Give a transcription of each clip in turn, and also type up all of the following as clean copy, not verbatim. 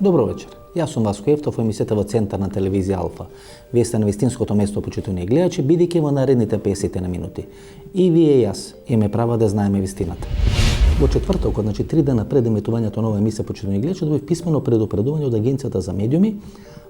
Добро вечер. Јас сум Васко Ефтов, емисијата во Центар на телевизија Алфа. Вие сте на вистинското место, почитувани гледачи, бидејќи во наредните 50 минути. И вие и јас имаме права да знаеме вистината. Во четвртокот, значи 3 дена пред емитувањето на оваа емисија, почитувани гледачи, добив писмено предупредување од Агенцијата за медиуми,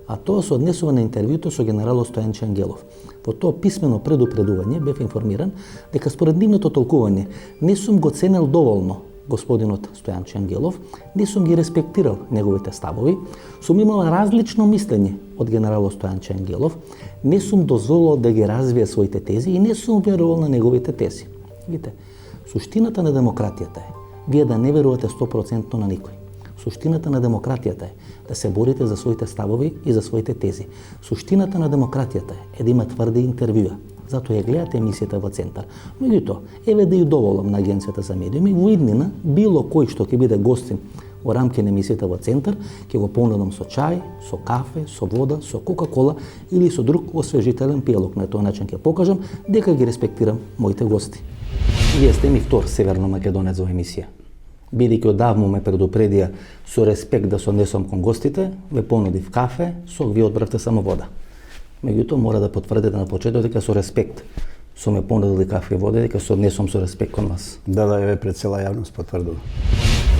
а тоа се однесува на интервјуто со генералот Стојанче Ангелов. Во тоа писмено предупредување бев информиран дека според нивното толкување не сум го ценел доволно господинот Стојанче Ангелов, не сум ги респектирал неговите ставови, сум имал различно мислење од генералот Стојанче Ангелов, не сум дозволил да ги развие своите тези и не сум верувал на неговите тези. Видите, суштината на демократијата е вие да не верувате 100% на никој. Суштината на демократијата е да се борите за своите ставови и за своите тези. Суштината на демократијата е да има тврди интервјуа. Затоа ја гледате емисијата во Центар. Меѓутоа, еве да ја доволам на Агенцијата за медиуми, во иднина било кој што ќе биде гостин во рамки на емисијата во Центар, ќе го понудам со чај, со кафе, со вода, со кока-кола или со друг освежителен пијалок. На тој начин ќе покажам дека ги респектирам моите гости. Вие сте ми втор северно-македонец во емисија. Бидејќи одавно ме предупредија со респект да се однесам кон гостите, ве понудив кафе, сок, ви одбравте само вода. Меѓутоа мора да потврдите на почеток дека со респект со ме понудили кафе и вода, дека се однесам со респект кон вас. Да, еве пред цела јавност потврдува.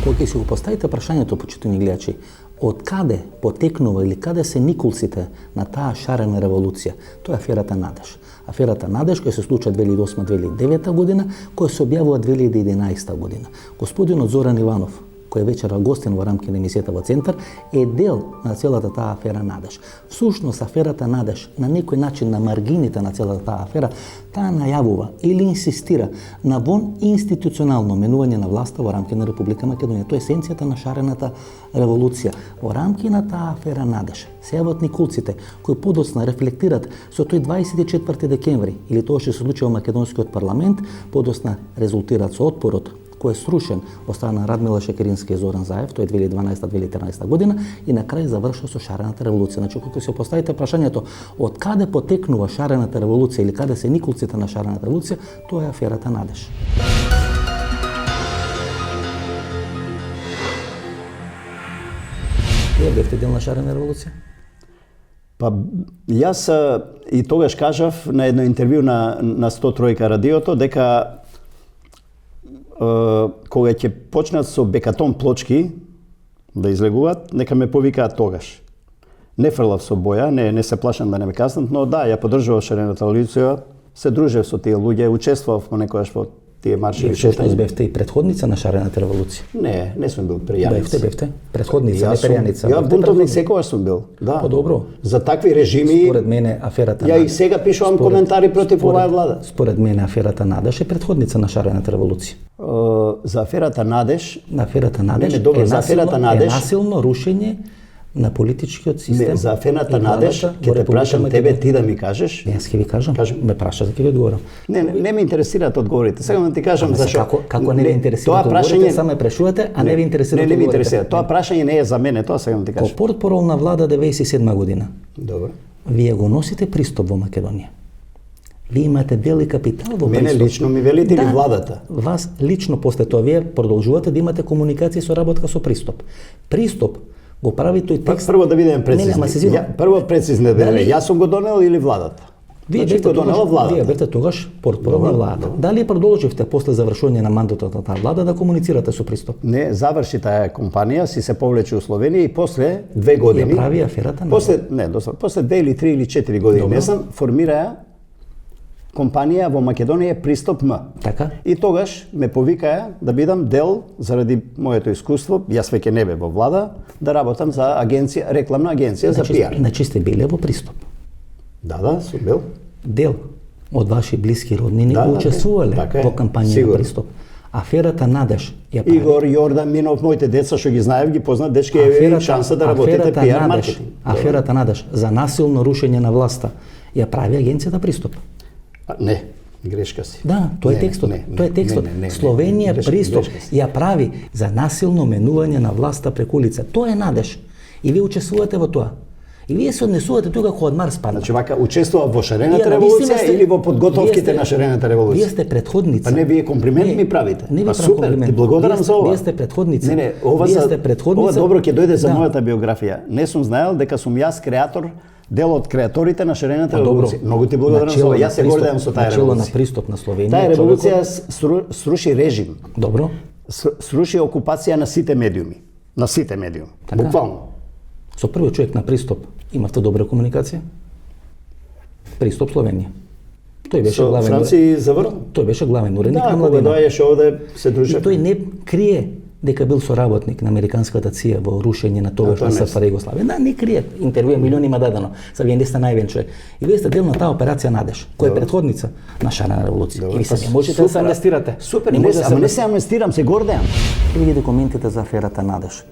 Кога ќе си го поставите прашањето, почитувани гледачи, од каде потекнува или каде се никулците на таа шарена револуција, тоа е аферата Надеж. Аферата Надеж која се случи 2008-2009 година, која се објавува 2011 година. Господинот Зоран Иванов, кој вечера гостин во рамки на емисијата во Центар, е дел на целата таа афера Надеж. Всушност, аферата Надеж, на некој начин на маргините на целата таа афера, таа најавува или инсистира на вон институционално менување на власта во рамки на Република Македонија. Тоа е есенцијата на шарената револуција. Во рамки на таа афера Надеж се јават никулците кои подоцна рефлектират со тој 24 декември или тоа што се случи во македонскиот парламент, подоцна резултираат со отпорот кој е срушен од страна Радмила Шекерински и Зоран Заев, тоа е 2012-2013 година, и на крај завршува со шарената револуција. Значи, кога се поставите прашањето од каде потекнува шарената револуција или каде се никулците на шарената револуција, тоа е аферата Надеж. Вие бевте дел на шарена револуција? Па јас и тогаш кажав на едно интервју на 103 радиото дека кога ќе почнат со бекатон плочки да излегуваат, нека ме повикаат тогаш. Не фрлав со боја, не се плашам да не ме каснат, но да, ја поддржував шарената револуција, се дружев со тие луѓе, учествував понекогаш во тие маршеви. Вие бевте и предходница на шарената револуција? Не сум бил пријаница. Бевте. Предходница, не пријаница. Ја бунтовник секогаш сум бил, да. По-добро. За такви режими, според мене аферата ја и сега пишувам коментари против оваа влада. Според мене аферата Надеж е предходница на шарената револуција. За аферата Надеж, е насилно рушење на политичкиот систем. Не, за аферата Надеж, ќе те прашам тебе ти да ми кажеш. Јас ќе ви кажам, ме праша за ќе ви одговорам. Не ме интересираат одговорите. Сега да ти кажам зашо. Како не ви интересираат одговорите, само ме прашувате, а не ви интересираат одговорите. Не ме интересира. Тоа прашање не е за мене, тоа сега да ти кажам. По портпарол на влада 97 година. Добро. Вие го носите пристап во Македонија. Вие имате дел и капитал во пристап. Мене лично ми велите или владата? Вас лично после тоа вие продолжувате да имате комуникација и соработка со пристап. Пристап го прави тој текст. Прво да бидеме прецизни. Прво прецизно да бидеме. Јас сум го донел или владата? Вие бевте донела владата. Вие бевте тогаш портпарол на владата. Дали продолживте после завршување на мандатот на таа влада да комуницирате со пристап? Не, заврши таа компанија, си се повлече у Словенија и после 2 години. Ја прави аферата на. После 2 или 3 или 4 години, не знам, формираа компанија во Македонија Пристап М. Така? И тогаш ме повикаа да бидам дел заради моето искуство, јас веќе не бе во влада, да работам за агенција, рекламна агенција за пиар. Значи сте биле во Пристап. Да, сум бил. Дел од ваши блиски роднини учествувале во кампања на Пристап. Аферата Надеж ја прави. Игор, Јордан, Минов, моите деца што ги знаев, ги познат, дечки, еве шанса да работите пиар маркетинг. Аферата Надеж за насилно рушење на власта ја прави агенцијата Пристап. Не, грешка си. Да, тоа е текстот. Тоа е текстот. Словенија Пристап ја прави за насилно менување на власта преку улица. Тоа е Надеж. И вие учествувате во тоа. И вие се однесувате тука како од Марс падна. Значи вака учествува во шарената Вие, револуција навистина или во подготовките на шарената револуција? Вие сте предходница. Па не, вие комплимент ми правите. Не ви Па правам супер, комплимент. ти благодарам Вие за ова. Вие сте предходница. Не, ова Вие за сте предходница. ова добро ќе дојде за Да. мојата биографија. Не сум знаел дека сум јас креатор, дел од креаторите на шарената Добро. револуција. Многу ти благодарам за ова. Јас се гордеам со таа Начело на револуција. пристап на Словенија. Таа револуција човекот- сруши режим, Добро. сруши окупација на сите медиуми. На сите медиуми. Така. Буквално. Со првиот човек на пристап имавте добра комуникација? Пристап Словенија. Тој беше Со главен. Франци заврна. Тој беше главен уредник Да, на кога Младина. доаѓаше овде се И дружеше. тој не крие дека бил соработник на американската ЦИА во рушење на тогашна тоа не СФР Југославија. Да, не крие. Интервју милиони има дадено. Са вие не сте највен човек. И вие сте дел на таа операција Надеж, која е предходница на шарена револуција. Добро, И вие па не можете да се супер, амнестирате. Супер, не не, може да ама не се амнестирам, се гордеам. Види документите за аферата Надеж.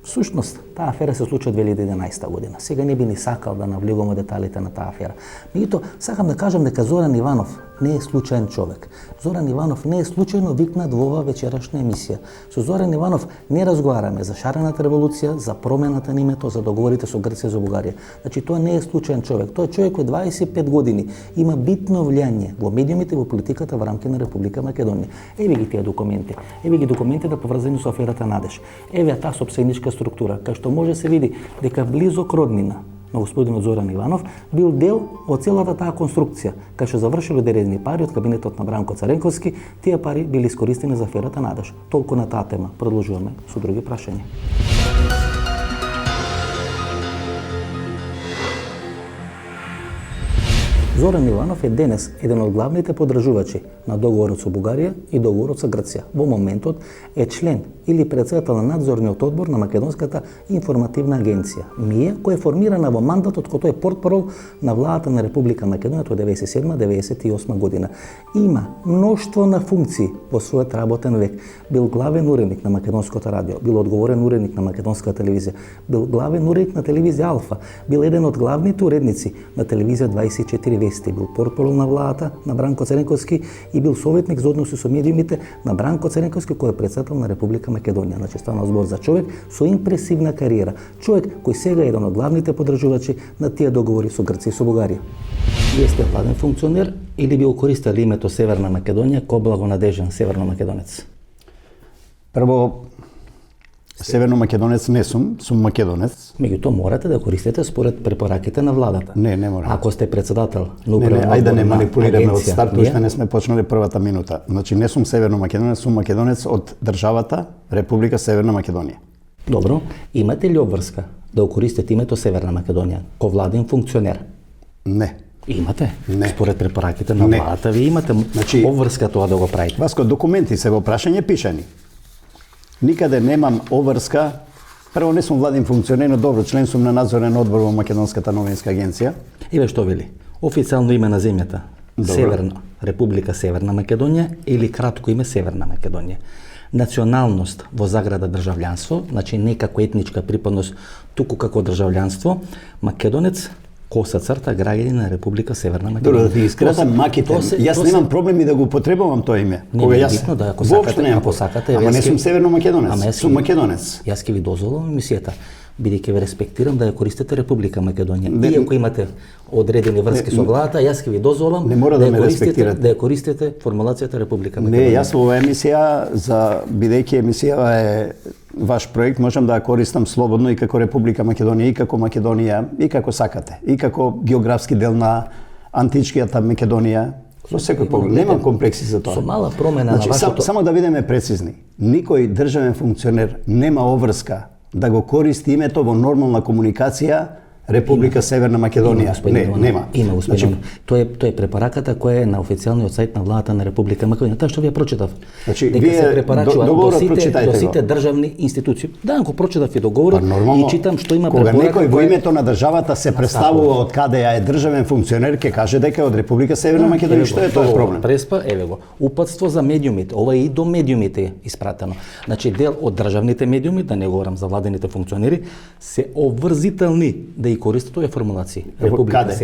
Всушност, таа афера се случи од 2011 година. Сега не би ни сакал да навлегувам во деталите на таа афера. Меѓутоа, сакам да кажам дека Зоран Иванов не е случаен човек. Зоран Иванов не е случајно викнат во оваа вечерашна емисија. Со Зоран Иванов не разговараме за шарената револуција, за промената на името, за договорите со Грција за Бугарија. Значи, тоа не е случаен човек. Тоа е човек кој 25 години има битно влијание во медиумите и во политиката во рамки на Република Македонија. Еве ги тие документи. Еве ги документите поврзани со аферата Надеж. Еве таа сопседничка структура, кај што може се види дека близок роднина на господинот Зоран Иванов бил дел од целата таа конструкција, кај што завршило дерезни пари од кабинетот на Бранко Царенковски, тие пари били искористени за аферата Надеж. Толку на таа тема. Продолжуваме со други прашања. Зоран Иванов е денес еден од главните подржувачи на договорот со Бугарија и договорот со Грција. Во моментот е член или председател на надзорниот одбор на Македонската информативна агенција МИЕ, која е формирана во мандатот кога тој е портпарол на владата на Република Македонија од 97-98 година. Има мноштво на функции во својот работен век. Бил главен уредник на Македонското радио, бил одговорен уредник на Македонската телевизија, бил главен уредник на телевизија Алфа, бил еден од главните уредници на телевизија 24 вести, бил портпарол на владата на Бранко Царенковски и бил советник за односи со медиумите на Бранко Царенковски, кој е председател на Република Македонија. Значи стана збор за човек со импресивна кариера, човек кој сега е еден од главните подржувачи на тие договори со Грција и со Бугарија. Вие сте владен функционер или би го користеле името Северна Македонија ко благонадежен северномакедонец? Прво, северномакедонец не сум македонец. Меѓутоа морате да користите според препораките на владата. Не мора. Ако сте председател на Не, управен ајде да не одбор на манипулираме од агенција, старт, ние- уште не сме почнали првата минута. Значи не сум северномакедонец, сум македонец од државата Република Северна Македонија. Добро, имате ли обврска да го користите името Северна Македонија ко владен функционер? Не. Имате. Не. Според препораките на Не. владата ви имате Значи- обврска тоа да го правите. Васко, документи се во прашање пишани. Никаде немам обврска. Прво не сум владин функционер, но добро, член сум на надзорен одбор во Македонската новинска агенција. Еве што вели. Официјално име на земјата Добро. Северна Република Северна Македонија или кратко име Северна Македонија. Националност во заграда држављанство, значи не како етничка припадност, туку како држављанство, македонец, коса црта, граѓани на Република Северна Македонија. Добро, да ти искратам Тоа се- маките. тоа се- Јас тоа се- немам проблем и да го употребувам тоа име. Не, Кога не е јас битно да ако воопшто сакате, немам ако проблем. сакате, Ама јас не ќе- сум северномакедонец, Ама јас сум ќе- македонец. Јас ќе ви дозволам емисијата, бидејќи ве респектирам да ја користите Република Македонија. Не, Иако имате одредени врски со владата, јас ќе ви дозволам Не мора да ја ме користите, респектирате. да ја користите формулацијата Република Македонија. Не, јас во оваа емисија, бидејќи емисијава е ваш проект, можам да ја користам слободно и како Република Македонија, и како Македонија, и како сакате, и како географски дел на античкијата Македонија. Во секој поглед, немам комплекси за тоа. Со мала промена Значи, на вашето... само да бидеме прецизни. Никој државен функционер нема обврска да го користи името во нормална комуникација Република Северна Македонија. Не, нема. Има, господин Значи, Иванов. Тоа е препараката која е на официјалниот сајт на владата на Република Македонија. Таа што ви ја прочитав. Значи, дека вие се препарачува договорот до прочитајте сите го. државни институции. Да, го прочитав и договорот Па нормално, и читам што има кога препорака некој во која- името на државата се представува од каде ја е државен функционер, ќе каже дека е од Република Северна Македонија. Еве Што го, е тоа проблем? Преспа, еве го. Упатство за медиумите. Ова е и до медиумите е испратено. Значи дел од државните медиуми, да не говорам за владените функционери, се обврзителни да и користат овие формулации.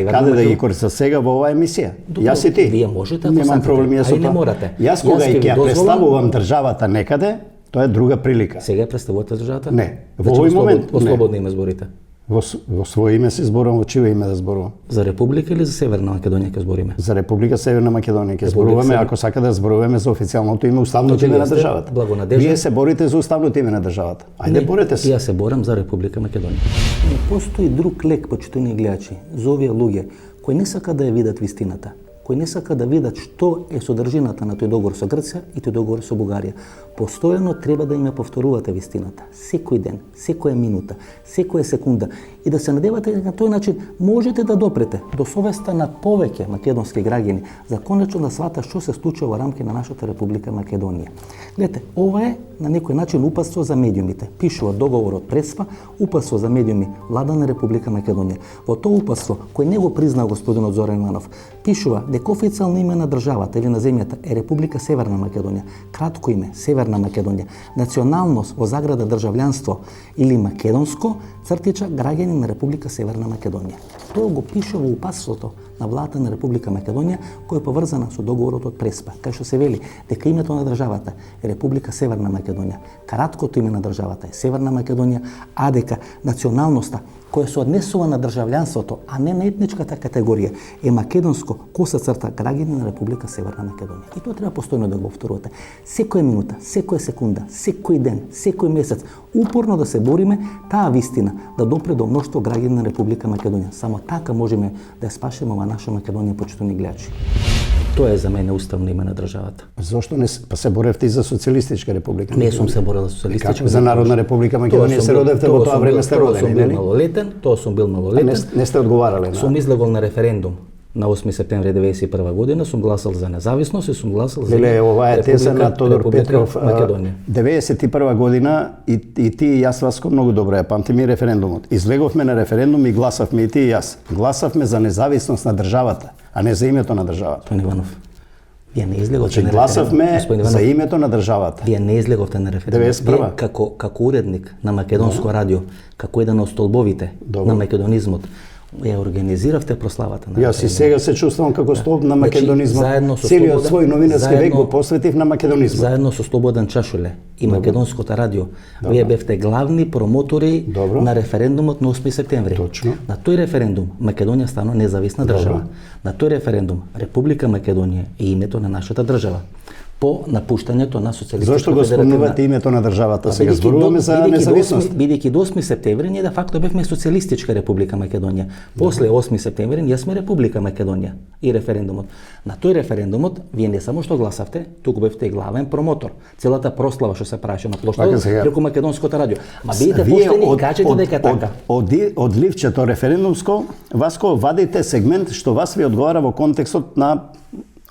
Каде да ги користам сега во оваа емисија? Добро, Јас и ти. вие можете, ако Немам сакате. проблем јас со А и не тоа. морате. Јас кога Јас ќе и ви ќе ја дозволам- представувам државата некаде, тоа е друга прилика. Сега представувате државата? Не, во Значи, овој момент во не. слободно име зборите. Во свое име се зборувам, во чие име да зборувам? За Република или за Северна Македонија ќе збориме? За Република Северна Македонија ќе Република зборуваме, Северна. ако сака да зборуваме за официјалното име, уставното Значи, име на вие сте државата. благонадежен. Вие се борите за уставното име на државата. Ајде, борете се. Ја се борам за Република Македонија. Не постои друг лек, почитувани гледачи, за овие луѓе кои не сака да ја видат вистината, кои не сака да видат што е содржината на тој договор со Грција и тој договор со Бугарија. Постојано треба да им ја повторувате вистината. Секој ден, секоја минута, секоја секунда. И да се надевате на тој начин можете да допрете до совеста на повеќе македонски граѓани за конечно да свата што се случува во рамки на нашата Република Македонија. Гледате, ова е на некој начин упатство за медиумите. Пишува договорот Преспа, упатство за медиуми влада на Република Македонија. Во тоа упатство, кој не го признал господинот Зоран Иванов, пишува дека официјално име на државата или на земјата е Република Северна Македонија, кратко име Северна Македонија, националност во заграда државјанство или македонско, цртича граѓани на Република Северна Македонија. Тоа го пише во упатството на владата на Република Македонија, која е поврзана со договорот од Преспа, кај што се вели дека името на државата е Република Северна Македонија, краткото име на државата е Северна Македонија, а дека националноста која се однесува на државјанството, а не на етничката категорија, е македонско, коса црта граѓани на Република Северна Македонија. И тоа треба постојано да го повторувате. Секоја минута, секоја секунда, секој ден, секој месец, упорно да се бориме таа вистина да допре до мноштво граѓани на Република Македонија. Само така можеме да ја спашеме ова наша Македонија, почитувани гледачи. Тоа е за мене уставно име на државата. Зошто не па се боревте и за социјалистичка република? Не сум се борел за социјалистичка. Како за Народна република Македонија се родевте во тоа време сте родени, нели? Тоа сум бил малолетен. Не сте одговарале на. Сум излегол на референдум на 8 септември 1991 година, сум гласал за независност и сум гласал за Леле, ова е теза на Тодор Петров. Македонија. 91 година и ти и јас, Васко, многу добро ја памтим и референдумот. Излеговме на референдум и гласавме и ти и јас. Гласавме за независност на државата, а не за името на државата. Господин Иванов, вие не излеговте на референдум. Гласавме за името на државата. Вие не излеговте на референдум. 91. Вие како уредник на Македонско радио, како еден од столбовите на македонизмот, ја организиравте прославата на Јас и сега се чувствувам како столб на македонизмот. Целиот свој новинарски век го посветив на македонизмот. Заедно со Слободан Чашуле и Македонското радио, вие бевте главни промотори на референдумот на 8 септември. Точно. На тој референдум Македонија стана независна држава. На тој референдум Република Македонија е името на нашата држава. По напуштањето на социјалистичка Зошто го спомнувате името на државата? Сега зборуваме за независност. Бидејќи до 8 септември ние де факто бевме социјалистичка Република Македонија. После 8 септември ние сме Република Македонија и референдумот. На тој референдумот вие не само што гласавте, туку бевте и главен промотор. Целата прослава што се правеше на плоштадот преку Македонското радио. Ма бидете поштени и кажете дека така. Од ливчето референдумско, Васко, вадите сегмент што вас ви одговара во контекстот на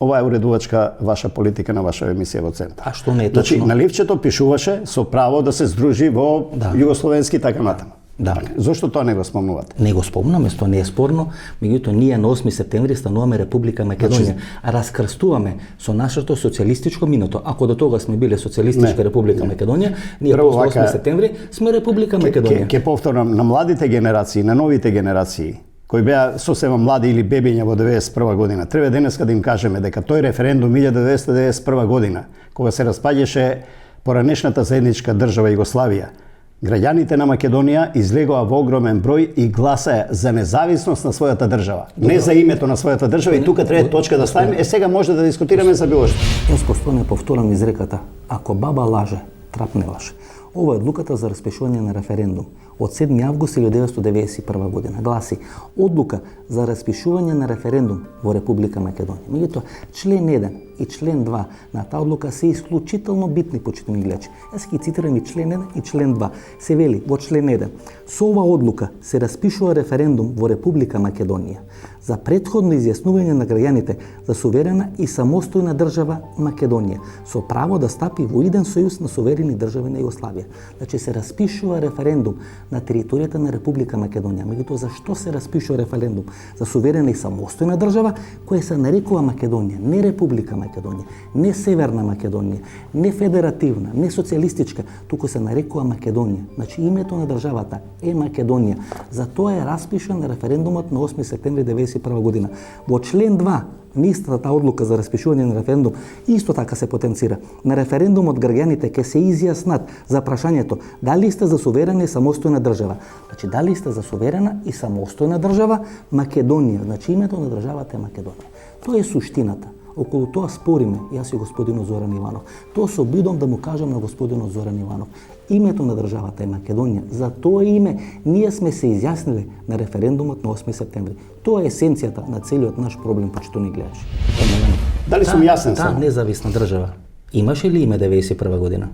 ова е уредувачка ваша политика на ваша емисија во Центар. А што не е точно? Значи, на ливчето пишуваше со право да се здружи во југословенски така натаму. Да. Зошто тоа не го спомнувате? Не го спомнаме, тоа не е спорно, меѓутоа ние на 8 септември стануваме Република Македонија, а раскрстуваме со нашето социјалистичко минато. Ако до тога сме биле социјалистичка Република Македонија, ние после 8 септември сме Република Македонија. Ке повторам, на младите генерации, на новите генерации, кои беа сосема млади или бебиња во 91 година, треба денеска да им кажеме дека тој референдум 1991 година, кога се распаѓаше поранешната заедничка држава Југославија, граѓаните на Македонија излегоа во огромен број и гласаја за независност на својата држава, не за името на својата држава, и тука треба точка да ставиме. Сега може да дискутираме за било што. Јас постојано повторам изреката: ако баба лаже, трап не лаже. Ова е одлуката за распишување на референдум од 7 август 1991 година. Гласи: одлука за распишување на референдум во Република Македонија. Меѓутоа, член 1 и член 2 на таа одлука се исклучително битни, почитувани гледачи. Јас ќе цитирам и член 1 и член 2. Се вели во член 1: со ова одлука се распишува референдум во Република Македонија за претходно изјаснување на граѓаните за суверена и самостојна држава Македонија, со право да стапи во иден сојуз на суверени држави на Југославија. Значи се распишува референдум на територијата на Република Македонија. Меѓутоа, зашто се распишува референдум за суверена и самостојна држава која се нарекува Македонија, не Република Македонија, не Северна Македонија, не федеративна, не социјалистичка, туку се нарекува Македонија. Значи името на државата е Македонија. Затоа е распишан референдумот на 8 септември 1991 1991 година. Во член 2 на истата одлука за распишување на референдум исто така се потенцира. На референдумот граѓаните ќе се изјаснат за прашањето дали сте за суверена и самостојна држава. Значи дали сте за суверена и самостојна држава Македонија. Значи името на државата е Македонија. Тоа е суштината. Околу тоа спориме, јас и господинот Зоран Иванов. Тоа се обидам да му кажам на господинот Зоран Иванов. Името на државата е Македонија. За тоа име ние сме се изјаснили на референдумот на 8 септември. Тоа е есенцијата на целиот наш проблем, почитувани гледачи. Дали сум јасен Таа сам? независна држава имаше ли име 91 година?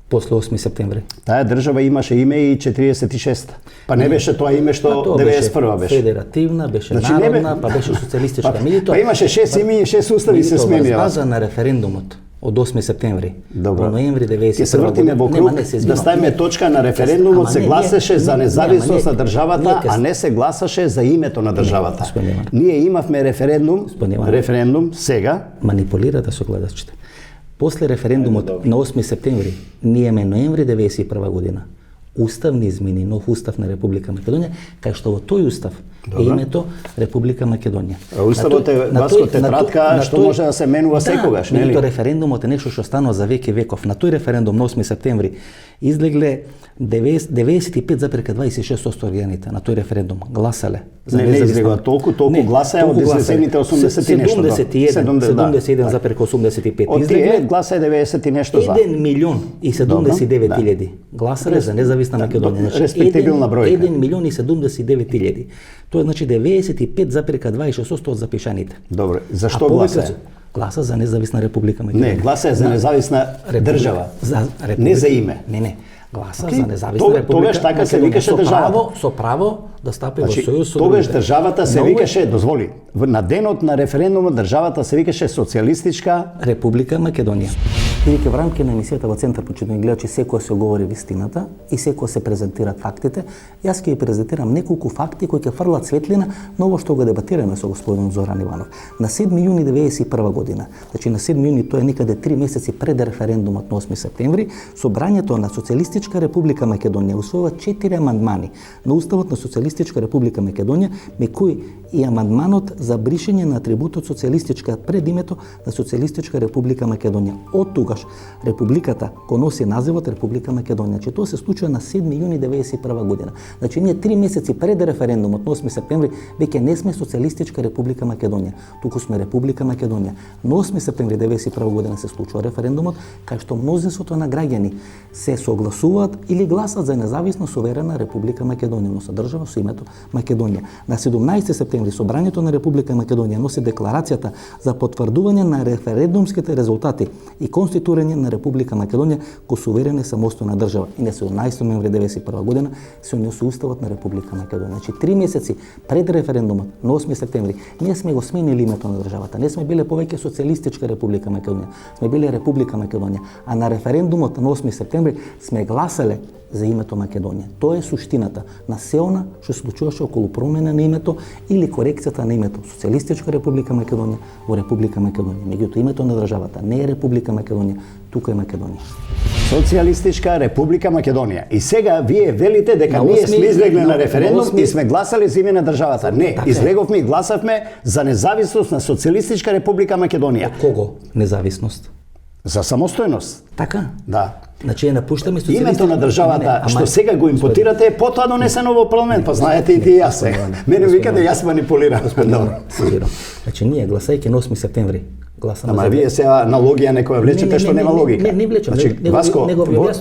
После 8 септември? Таа држава имаше име и 46-та. Па не беше тоа име што Тоа 91 беше. Федеративна, беше Значи, не бе- народна, па беше социјалистичка. Па имаше 6 имени и 6 устави се сменија. База на референдумот од 8 септември Добро. во ноември 91 Ќе се вртиме во круг, да ставиме точка на референдумот, се гласеше за независност на државата, а не се гласаше за името на државата. господин Иванов. Ние имавме референдум, Господин Иванов. референдум сега, манипулирате со гледачите. После референдумот на 8 септември, ние имаме ноември 91 година уставни измени, нов устав на Република Македонија, кај што во тој устав е името Република Македонија. Уставот е Васко тетрадка што може да се менува секогаш, нели? Меѓутоа референдумот е нешто што станува за веки веков. На тој референдум на 8 септември излегле 95,26% граѓаните на тој референдум гласале за Не излегува толку гласаја од излезените 80 и нешто. 71,85. Од тие гласа е 90 и нешто за. 1 милион и 79 илјади гласале за независна Македонија. респективилна бројка. 1 милион и 79 илјади. Тоа значи 95,26% од запишаните. Добро, зашто гласа? Гласа за независна Република Македонија. Не, гласа е за независна држава. Не за име. Не. Гласа Окей, за независна Република. тогаш така се викаше државата. Со право да стапи во Значи, сојуз со тогаш другите. државата се Но викаше, дозволи, на денот на референдумот државата се викаше социјалистичка. Република Македонија. Бидејќи во рамки на емисијата во Центар почитувани гледачи секоја се говори вистината и секоја се презентираат фактите, јас ќе ви презентирам неколку факти кои ќе фрлат светлина на ово што го дебатираме со господин Зоран Иванов. На 7 јуни 1991 година, значи на 7 јуни тоа е никаде 3 месеци пред референдумот на 8 септември, собрањето на Социјалистичка Република Македонија усвојува 4 амандмани на Уставот на Социјалистичка Република Македонија, меѓу кои и амандманот за бришење на атрибутот социјалистичка пред името на Социјалистичка Република Македонија. Од тогаш републиката го носи називот Република Македонија. Значи тоа се случува на 7 јуни 1991 година. Значи ние 3 месеци пред референдумот на 8 септември веќе не сме Социјалистичка Република Македонија, туку сме Република Македонија. На 8 септември 1991 година се случува референдумот кај што мнозинството на граѓани се согласуваат или гласат за независна суверена Република Македонија, но содржава со името Македонија. На 17 септември собрањето на Република Македонија носи декларацијата за потврдување на референдумските резултати и конституирање на Република Македонија ко суверена и самостојна држава. И на 17 ноември 1991 година се униоси уставот на Република Македонија. Значи 3 месеци пред референдумот на 8 септември ние сме го сменили името на државата. Не сме биле повеќе Социјалистичка Република Македонија, сме биле Република Македонија, а на референдумот на 8 септември сме гласале за името Македонија. Тоа е суштината на се она што се случуваше околу промена на името или корекцијата на името Социјалистичка Република Македонија во Република Македонија. Меѓутоа името на државата не е Република Македонија, тука е Македонија. Социјалистичка Република Македонија. И сега вие велите дека ние сме излегле на референдум и сме гласали за име на државата. Не, излеговме и гласавме за независност на Социјалистичка Република Македонија. Од кого независност? За самостојност. Така? Да. Значи ја напуштаме социјалистичка. Името на државата што сега го импутирате е потоа донесено во парламент, па знаете и ти јас сега. Мене викате јас манипулирам. Добро. Значи ние гласајќи на 8 септември гласаме. Ама вие сега аналогија некоја влечете што нема логика. Не влечам. Значи Васко,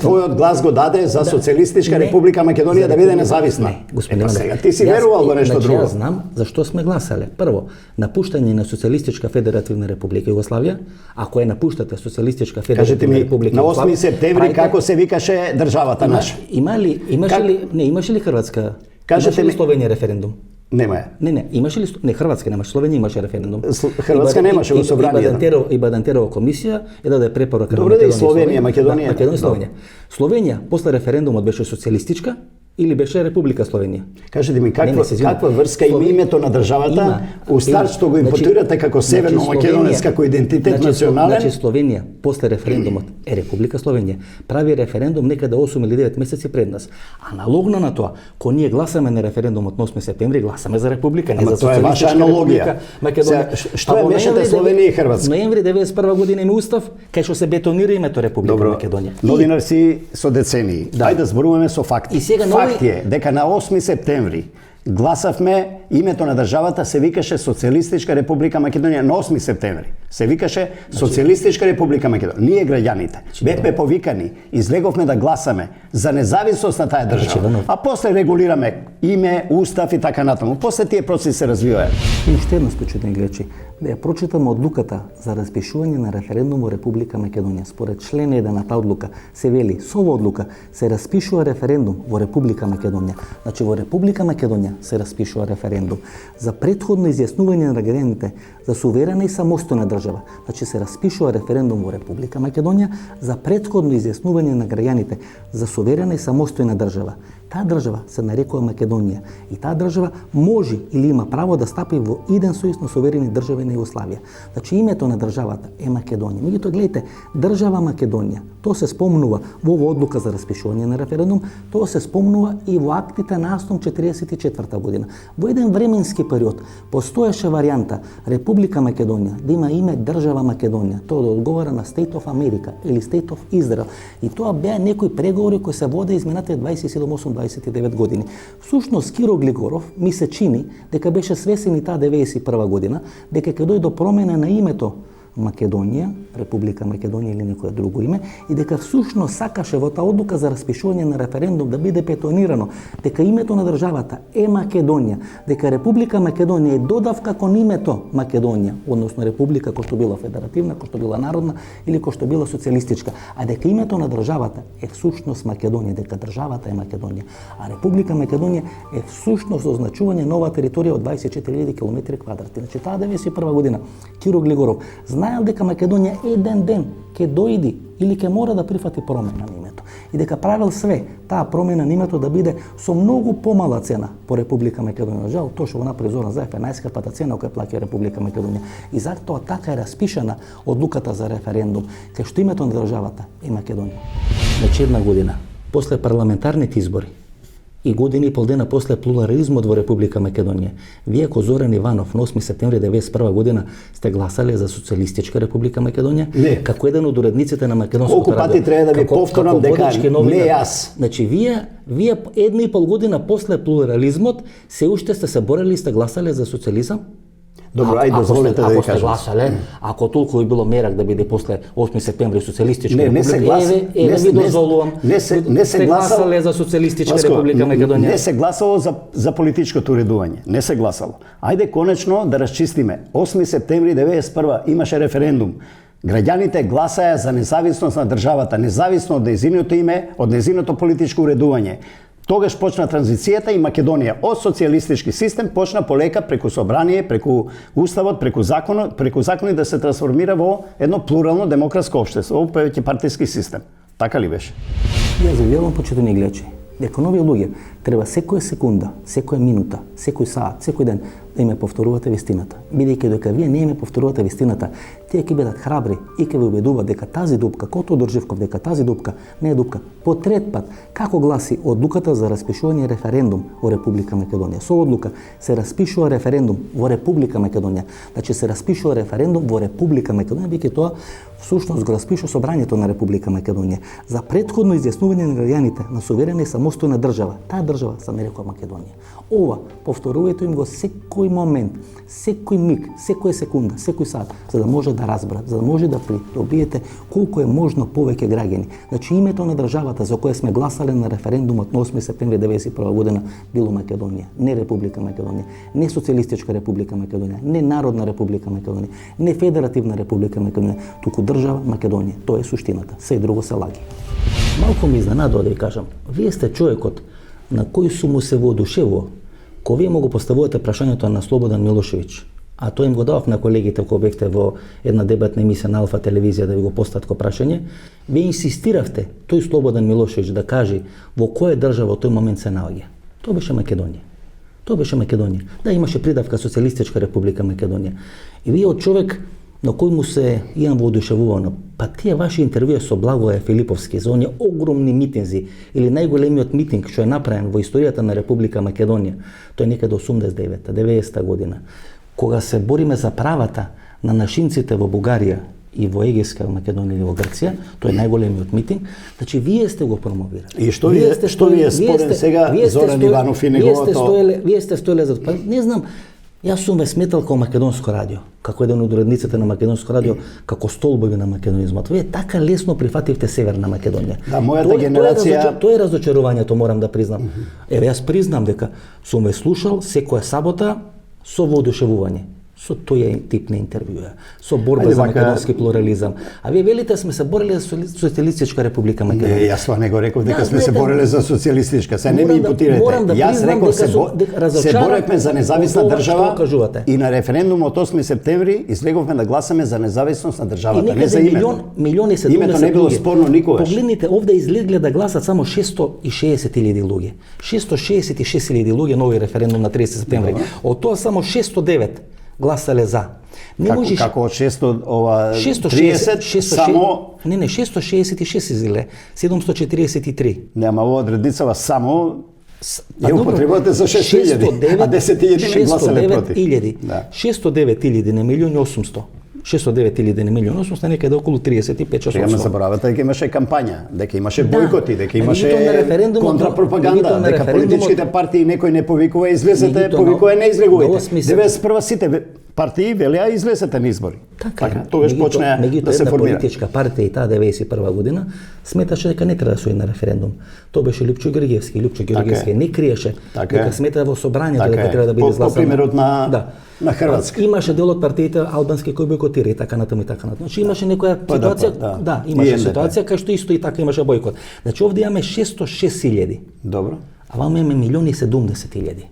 твојот глас го даде за Социјалистичка Република Македонија да биде независна. Господин сега ти си верувал во нешто друго. Јас знам зашто сме гласале. Прво, напуштање на Социјалистичка Федеративна Република Југославија, ако ја напуштате Социјалистичка Федеративна Република на 8 септември како се викаше државата наша? Имаше ли Хрватска? Кажете ми Словенија референдум? Нема е. Не, имаше ли Хрватска немаше, Словенија имаше референдум. Хрватска немаше во собранието. И Бадантерова комисија е даде препорака на Македонија. Добре, да и Словенија, Македонија. Македонија и Словенија. Словенија после референдумот беше социјалистичка Или беше Република Словенија? Кажете ми, Не, се извинам. каква врска има името на државата Има. у старт што го импутирате како Северно Македонец, како идентитет национален? Значи Словенија после референдумот е Република Словенија. Прави референдум некаде 8 или 9 месеци пред нас. Аналогно на тоа, кога ние гласаме на референдумот на 8 септември, гласаме за Република, не Ама за тоа е ваша Социјалистичка аналогија. Република Македонија. Сега, што е мешате Словенија и Хрватска? Ноември 91 година има устав кај што се бетонира името Република Македонија. Новинар си со децении. Да. Ајде да зборуваме со факти. И сега Факт е дека на 8 септември гласавме името на државата се викаше Социјалистичка Република Македонија на 8 септември. Се викаше Социјалистичка Република Македонија. Ние граѓаните бевме повикани, излеговме да гласаме за независност на таа држава. А после регулираме име, устав и така натаму. После тие процеси се развиваат. И уште едно почитни гледачи, да ја прочитам одлуката за распишување на референдум во Република Македонија. Според член 1 на таа одлука се вели: со оваа одлука се распишува референдум во Република Македонија. Значи во Република Македонија се распишува референдум за претходно изјаснување на граѓаните за суверена и самостојна држава. Значи се распишува референдум во Република Македонија за претходно изјаснување на граѓаните за суверена и самостојна држава. Таа држава се нарекува Македонија и таа држава може или има право да стапи во иден сојуз на суверени држави на Југославија. Значи името на државата е Македонија. Меѓутоа гледайте, држава Македонија, тоа се спомнува во оваа одлука за распишување на референдум, тоа се спомнува и во актите на Астон 44 година. Во еден временски период постоеше варијанта Република Македонија да има име држава Македонија, тоа да одговара на State of America или State of Israel. И тоа беа некои преговори кои се воде изминатите 27-29 години. Всушност Киро Глигоров ми се чини дека беше свесен и таа 91 година дека ќе дојде до промена на името Македонија, Република Македонија или некое друго име, и дека всушност сакаше во таа одлука за распишување на референдум да биде бетонирано дека името на државата е Македонија, дека Република Македонија е додавка кон името Македонија, односно Република кој што била федеративна, кој што била народна или кој што била социјалистичка, а дека името на државата е всушност Македонија, дека државата е Македонија, а Република Македонија е всушност означување нова територија од 24.000 км². Значи таа 91 година Киро Глигоров знаел дека Македонија еден ден ќе дојди или ќе мора да прифати промена на името и дека правил све таа промена на името да биде со многу помала цена по Република Македонија. Жал, тоа што го направи Зоран Заев е најскапата цена која плаќа Република Македонија. И затоа така е распишана одлуката за референдум, кај што името на државата е Македонија. Значи една година после парламентарните избори и година и пол дена после плурализмот во Република Македонија, вие ко Зоран Иванов на 8 септември 1991 година сте гласале за Социјалистичка Република Македонија, Не. како еден од уредниците на македонското Колку пати треба да ви повторам дека не јас. Значи вие една и пол година после плурализмот се уште сте се борели и сте гласале за социјализам? Добро, ајде дозволете да ви Ако сте кажам. гласале, ако толку би било мерак да биде после 8 септември социјалистичка Не се република, гласа. еве ви дозволувам. Не се сте гласало гласале за социјалистичка Васко, република Македонија. Не се гласало за политичкото уредување. Не се гласало. Ајде конечно да расчистиме. 8 септември 1991 имаше референдум. Граѓаните гласаја за независност на државата, независно од нејзиното име, од нејзиното политичко уредување. Тогаш почна транзицијата и Македонија од социјалистички систем почна полека преку собрание, преку уставот, преку закони да се трансформира во едно плурално демократско општество, во повеќе партиски систем. Така ли беше? Јас ви велам, почитувани гледачи, дека нови луѓе треба секоја секунда, секоја минута, секој саат, секој ден да име повторувате вистината. Бидејќи дека вие не име повторувате вистината, тие ќе бидат храбри и ќе ви убедуваат дека тази дупка, како Тодор Живков, дека тази дупка не е дупка. По трет пат, како гласи одлуката за распишување референдум во Република Македонија. Со одлука се распишува референдум во Република Македонија. Значи се распишува референдум во Република Македонија, бидејќи тоа всушност го распишува собранието на Република Македонија за претходно изјаснување на граѓаните на суверена и самостојна држава. Таа држава се нарекува Македонија. Ова повторувајте им го секој момент, секој миг, секоја секунда, секој сат, за да може да разберат, за да може да придобиете колку е можно повеќе граѓани. Значи името на државата за која сме гласале на референдумот на 8 септември 1991 година било Македонија, не Република Македонија, не Социјалистичка Република Македонија, не Народна Република Македонија, не Федеративна Република Македонија, туку држава Македонија. Тоа е суштината. Се друго се лаги. Малку ми изненадува да ви кажам. Вие сте човекот на кој сум му се воодушевува, кога вие му го поставувате прашањето на Слободан Милошевиќ, а тоа им го давав на колегите кои бевте во една дебатна емисија на Алфа телевизија да ви го постават ко прашање, вие инсистиравте тој Слободан Милошевиќ да каже во која држава во тој момент се наоѓа. Тоа беше Македонија. Тоа беше Македонија. Да, имаше придавка Социјалистичка република Македонија. И вие од човек на кој му се имам воодушевувано, па тие ваши интервјуи со Благоје Филиповски за оние огромни митинзи или најголемиот митинг што е направен во историјата на Република Македонија, тоа е некаде 89-та, 90-та година, кога се бориме за правата на нашинците во Бугарија и во Егејска Македонија или во Грција, тоа е најголемиот митинг, значи вие сте го промовирали. И што ви е спорен сега Зоран Иванов и неговото? Вие сте стоеле за тоа. Не знам, јас сум ве сметал како Македонско радио, како еден од уредниците на Македонско радио, како столбови на македонизмот. Вие така лесно прифативте Северна Македонија. Да, мојата генерација... Тоа е разочарувањето, морам да признам. Еве, јас признам дека сум ве слушал секоја сабота со воодушевување, со тој тип на интервјуа, со борба за македонски плурализам. А вие велите сме се бореле за Социјалистичка република Македонија. Не, јас тоа не го реков дека сме се бореле за социјалистичка. Се не ми импутирате. Јас реков се боревме за независна држава и на референдумот 8 септември излеговме да гласаме за независност на државата, не за името. Милиони се името не било спорно никогаш. Погледнете, овде излегле да гласат само 660.000 луѓе. 666.000 луѓе нови референдум на 30 септември. Од тоа само 609 гласале за. Не можеш како од 630 само не 666 излегле, 743. Нема во одредницава само ја употребувате за 6.000, а 10.000 не гласале против. 609.000 на 1.800.000. 609.000 на 1.800.000, некаде околу 35%. Сега ме заборавате дека имаше кампања, дека имаше бојкоти, дека имаше контрапропаганда, дека политичките партии некој не повикува, излезете, повикува не излегувајте. 91 сите партии велеа излезете на избори. Така, тогаш почнеа да се формира. Политичка партија и таа 91 година сметаше дека не треба да се оди на референдум. Тоа беше Лјупчо Георгиевски. Лјупчо Георгиевски не криеше дека смета во собранието дека треба да биде изгласано. По примерот на Хрватска. Имаше дел од партиите албански кои бојкотира и така натаму и така натаму. Значи имаше некоја ситуација, да, имаше ситуација кај што исто и така имаше бојкот. Значи овде имаме 606.000. Добро. А вака имаме 1.070.000.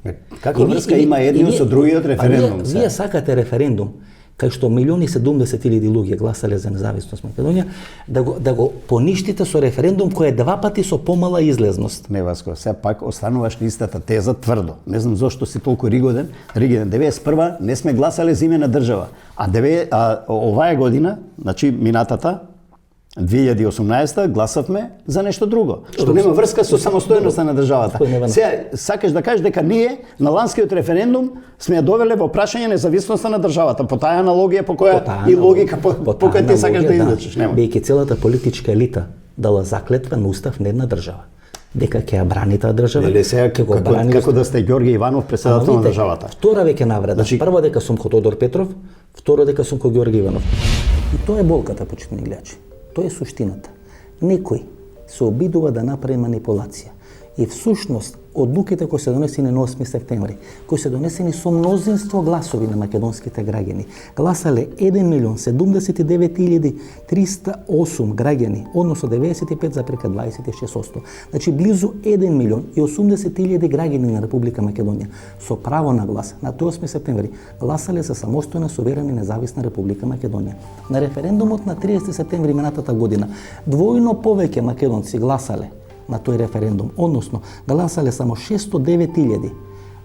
Каква врска има едниот со другиот референдум? Вие сакате референдум кај што 1.070.000 луѓе гласале за независност Македонија, да го поништите со референдум кој е 2 пати со помала излезност. Не, Васко, се пак остануваш на истата теза тврдо. Не знам зошто си толку ригиден. 91 не сме гласале за име на држава. А оваа година, значи минатата 2018 гласавме за нешто друго, што нема врска со самостојноста на државата. Сега сакаш да кажеш дека ние на ланскиот референдум сме ја довеле во прашање независноста на државата по таа аналогија по која и логика по која ти сакаш да излечиш, нема. Бејќи целата политичка елита дала заклетва на устав на една држава. Дека ќе ја брани таа држава. Или сега како да сте Ѓорги Иванов председател на државата. Втора веќе навреда. Прво дека сум ко Тодор Петров, второ дека сум ко Ѓорги Иванов. И тоа е болката, почитувани гледачи. Тоа е суштината. Некој се обидува да направи манипулација. И всушност, одлуките кои се донесени на 8 септември, кои се донесени со мнозинство гласови на македонските граѓани, гласале 1.079.308 граѓани, односно 95,26%. Значи, близу 1.080.000 граѓани на Република Македонија со право на глас на 8 септември гласале за самостојна, суверена и независна Република Македонија. На референдумот на 30 септември минатата година, двојно повеќе македонци гласале на тој референдум, односно гласале само 609.000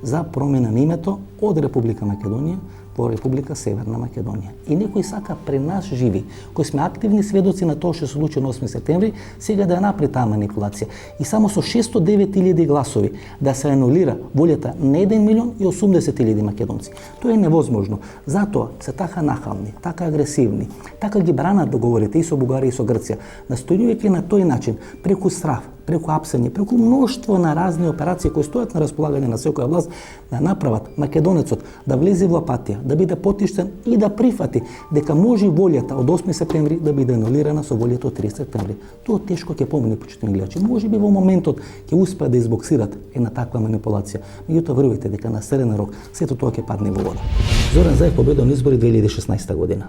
за промена на името од Република Македонија во Република Северна Македонија. И некој сака при нас живи, кои сме активни сведоци на тоа што се случи на 8 септември, сега да ја направи таа манипулација. И само со 609.000 гласови да се анулира волјата на 1.080.000 македонци. Тоа е невозможно. Затоа се така нахални, така агресивни, така ги бранат договорите и со Бугарија и со Грција, настојувајќи на тој начин, преку страв, преку апсење, преку мноштво на разни операции кои стојат на располагање на секоја власт, да направат македонецот да влезе во апатија, да биде потиштен и да прифати дека може волјата од 8 септември да биде анулирана со волјата од 30 септември. Тоа тешко ќе помине, почитувани гледачи. Може би во моментот ќе успеат да избоксират една таква манипулација. Меѓутоа верувајте дека на среден рок сето тоа ќе падне во вода. Зоран Заев победил на избори 2016 година.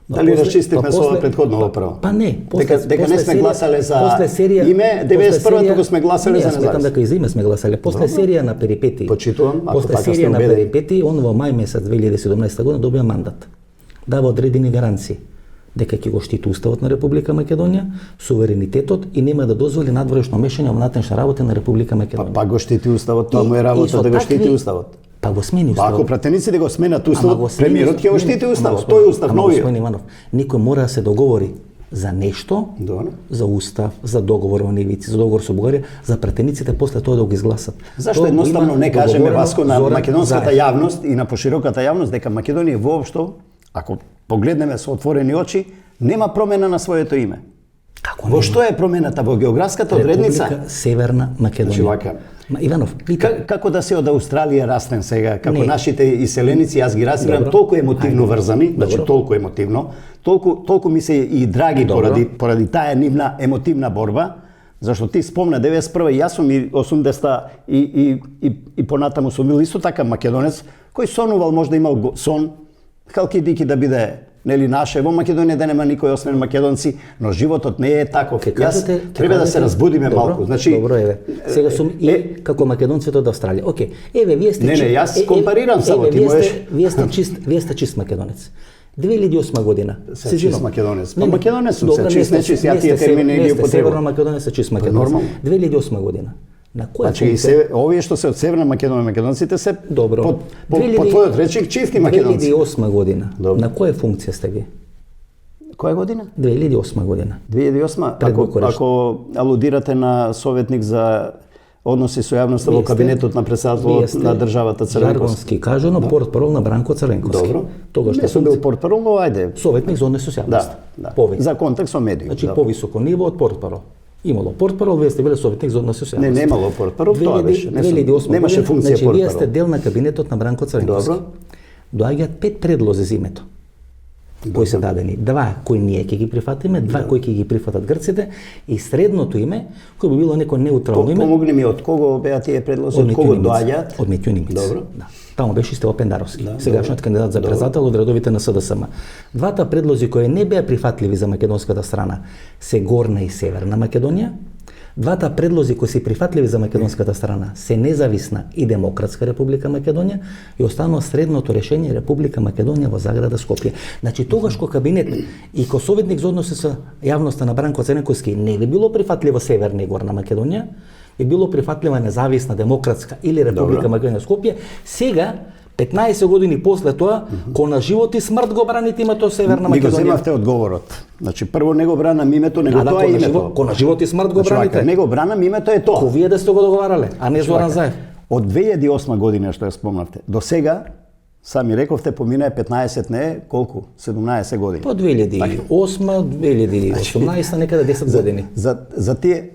Дали расчистивме со ова претходно право? Па не. Дека не сме гласале за име, 91-то го сме гласале за независност. Не, сметам дека и за име сме гласале. После серија на перипетии. Почитувам, ако после така серија сте на убедени. перипетии, он во мај месец 2017 година добија мандат. Дава одредени гаранции дека ќе го штити Уставот на Република Македонија, суверенитетот и нема да дозволи надворешно мешање во внатрешни работи на Република Македонија. Па го штити Уставот, тоа му е работа да го штити Уставот. Па го смени Па ако Уставот. пратениците го сменат Уставот, премиерот ќе го штити Уставот. Тој Устав новиот. Господин Иванов, никој мора да се договори за нешто, Добро. за Устав, за договор во Невици, за договор со Бугарија, за пратениците после тоа да го изгласат. Зашто Тоа едноставно има не кажеме, договорено Васко, на Зоран македонската Заев. јавност и на пошироката јавност дека Македонија воопшто, ако погледнеме со отворени очи, нема промена на своето име. Како Во што е промената? Во географската одредница? Република Северна Македонија. Значи вака. Ма, Иванов, Како да се од Австралија растен сега, како Не. нашите иселеници, јас ги разбирам Добро. толку емотивно врзани, значи Добро. толку емотивно, толку ми се и драги Добро. поради таа нивна емотивна борба, зашто ти спомна 91 јас сум и 80-та и понатаму сум бил исто така македонец, кој сонувал, можда имал сон, Халкидики да биде нели наше во Македонија да нема никој освен македонци, но животот не е таков. Треба да се разбудиме добро, малку. Значи добро еве. Сега сум и како македонците од Австралија. Океј. Еве вие сте Не, јас компарирам само, ти вие сте чист македонец. 2008 година. Се чист македонец. Па Не, македонец сум, добро, се чист, не не чист, сте- ја не тие сте термини север- ги не сте употребувам. Северна Македонија се чист македонец. нормално. 2008 година. На која Значи и овие што се од Северна Македонија, македонците се Добро. по твојот речник чисти македонци. 2008 година. Добро. На која функција сте вие? Која година? 2008 година. 2008, Пред ако, Букурешт. ако алудирате на советник за односи со јавноста во Вие сте- кабинетот на председател вие сте на државата Црвенковски. Жаргонски кажано, портпарол на Бранко Црвенковски. Добро. Тогаш Не сум бил портпарол, но ајде. советник за односи со јавност. Да. Повеќе. За контакт со медиум. Значи да. повисоко ниво од портпарол. Имало портпарол, вие сте биле советник за односи со јавност. Не, немало портпарол, тоа беше. Не сум- 2008 немаше година, функција значи, вие портпарол. сте дел на кабинетот на Бранко Црвенковски. Добро. Доаѓаат 5 предлози за името кои се дадени. 2 кои ние ќе ги прифатиме, 2 кои ќе ги прифатат грците и средното име кој би било неко неутрално име. Помогни ми од кого беа тие предлози, од кого доаѓаат? Од Митјо Нимиц. Добро. Да. Таму беше Стево Пендаровски, Да, сегашниот кандидат за председател од редовите на СДСМ. Двата предлози кои не беа прифатливи за македонската страна се Горна и Северна Македонија. Двата предлози кои се прифатливи за македонската страна се Независна и Демократска Република Македонија и останува средното решение Република Македонија во Заграда Скопје. Значи тогаш кога кабинет и ко советник за односи со јавноста на Бранко Црвенковски не би било прифатливо Северна и Горна Македонија, би било прифатлива Независна Демократска или Република Добро. Македонија Скопје. Сега 15 години после тоа, ко на живот и смрт го браните името Северна Ми го Македонија. земавте одговорот. Значи прво не го бранам името, него Да, тоа ко е на името. живот, ко на живот и смрт го Значи, вака, браните. не го бранам името е тоа. Ко вие да сте го договарале, а не Зоран Заев. Од 2008 година што ја спомнавте, до сега сами рековте помина е 15 не, колку? 17 години. По 2008, 2018, некаде 10 години. За тие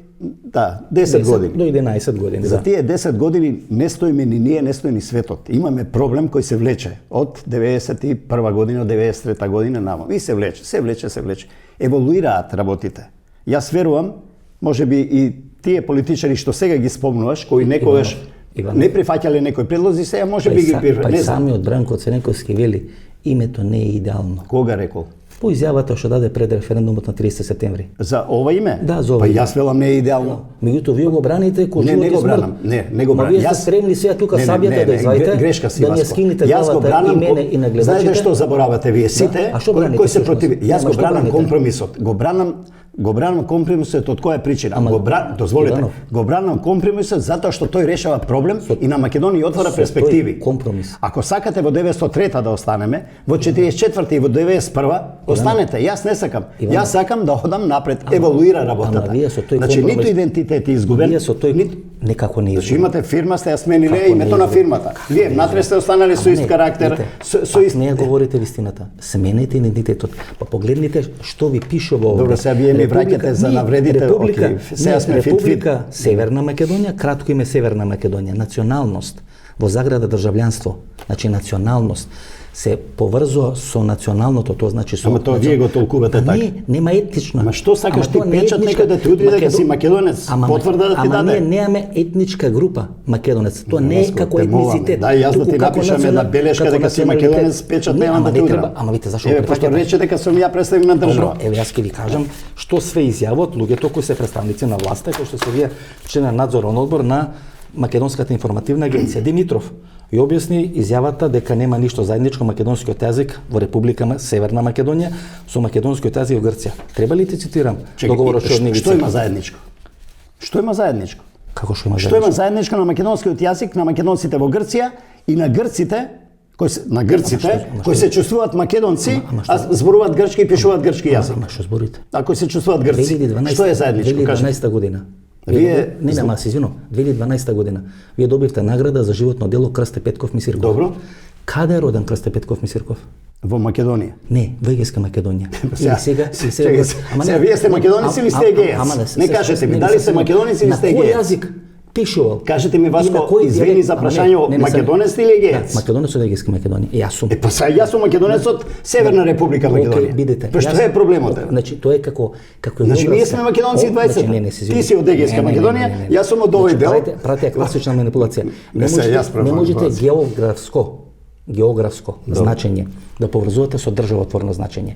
10 години. До 11 години, За да. тие 10 години не стоиме ни ние, не стои ни светот. Имаме проблем кој се влече од 91 година, од 93 година намо. И се влече. Еволуираат работите. Јас верувам, можеби и тие политичари што сега ги спомнуваш, кои некогаш Иванов. не прифаќале некои предлози, сега можеби ги Па не и знам. самиот Бранко Црвенковски вели, името не е идеално. Кога рекол? По изјавата што даде пред референдумот на 30 септември. За ова име? Да, за ова Па име. јас велам не е идеално. Меѓутоа вие го браните ко Не, живот не и го смрт. бранам. Не го Ма бранам. вие сте спремни сега тука сабјата да извадите, Грешка си, да не Васко. скинете Јас го главата бранам и мене и на гледачите. Знаете што заборавате вие сите? А што кои- браните кои се всушност? против? Јас Нема го што бранам браните. компромисот. Го бранам компромисот од која причина? Ама, Дозволете. Иванов. Го бранам компромисот затоа што тој решава проблем и на Македонија отвара со перспективи. тој компромис. Ако сакате во 903 да останеме, во 44 и во 91 останете. Јас не сакам. Иванов. Јас сакам да одам напред, еволуира работата. Ама вие со тој Значи компромис- ниту идентитет е изгубен. Вие со тој некако не Значи изгубен. имате фирма, сте ја смениле Како името не на изгубен? фирмата. Вие внатре сте останали со ист карактер, со ист... Не ја говорите вистината. Сменете идентитетот. Па погледнете што ви пише во овде. Добро, сега вие ми враќате за навредите, Република, окей, сега сме фит-фит. Република Северна Македонија, кратко име Северна Македонија, националност, во заграда државјанство, значи националност. се поврзува со националното, тоа значи со... Ама тоа вие го толкувате така. Не, нема етнично. Ама што сакаш Ама ти тоа не е печат етничка. некој да те удри дека си македонец, потврда да ти Ама даде? ние немаме етничка група македонец. Тоа не е Васко, како те молам, етницитет. дај јас да туку ти како напишам една белешка како дека си националитет. македонец, печат Не, немам ама да те не удрам. треба, ама видите зашо Еве, го пошто прифаќате? рече дека сум ја представник на држава. Добро, еве јас ќе ви кажам што све изјавот луѓето кои се представници на власта, кои што се вие член на надзорен одбор на Македонската информативна агенција. Димитров ја објасни изјавата дека нема ништо заедничко македонскиот јазик во Република Северна Македонија со македонскиот јазик во Грција. Треба ли ти цитирам договорот што од Нивица? Што има заедничко? Што има заедничко? Како што има Што заедничко? има заедничко на македонскиот јазик, на македонците во Грција и на грците кои се чувствуваат македонци, а зборуваат грчки и пишуваат грчки јазик. Ама што зборите? А кои се чувствуваат грци. 2012, Што е заедничко? Кажете. 2012 година. Вие- Не, се извинувам. 2012 година. Вие добивте награда за животно дело Крсте Петков Мисирков. Добро. Каде е роден Крсте Петков Мисирков? Во Македонија. Не, во Егејска Македонија. Сега, Сега сега вие сте македонец или сте егејец? Не кажете ми, дали сте македонец или сте На кој егејец? јазик пишувал? Кажете ми, Васко, И на кој извини дијалект? за Ама не, прашање, не, не, македонец или егејец? Македонец од Егејска Македонија. Јас сум. Па сега јас сум македонец од Северна Република Македонија. Бидете. Па што е проблемот? Значи тоа е како Значи ние сме македонци двајцата. Ти си од Егејска Македонија, јас сум од овој дел. Пратите класична манипулација. Не се, јас правам Не можете манипулација. географско значење да поврзувате со државотворно значење.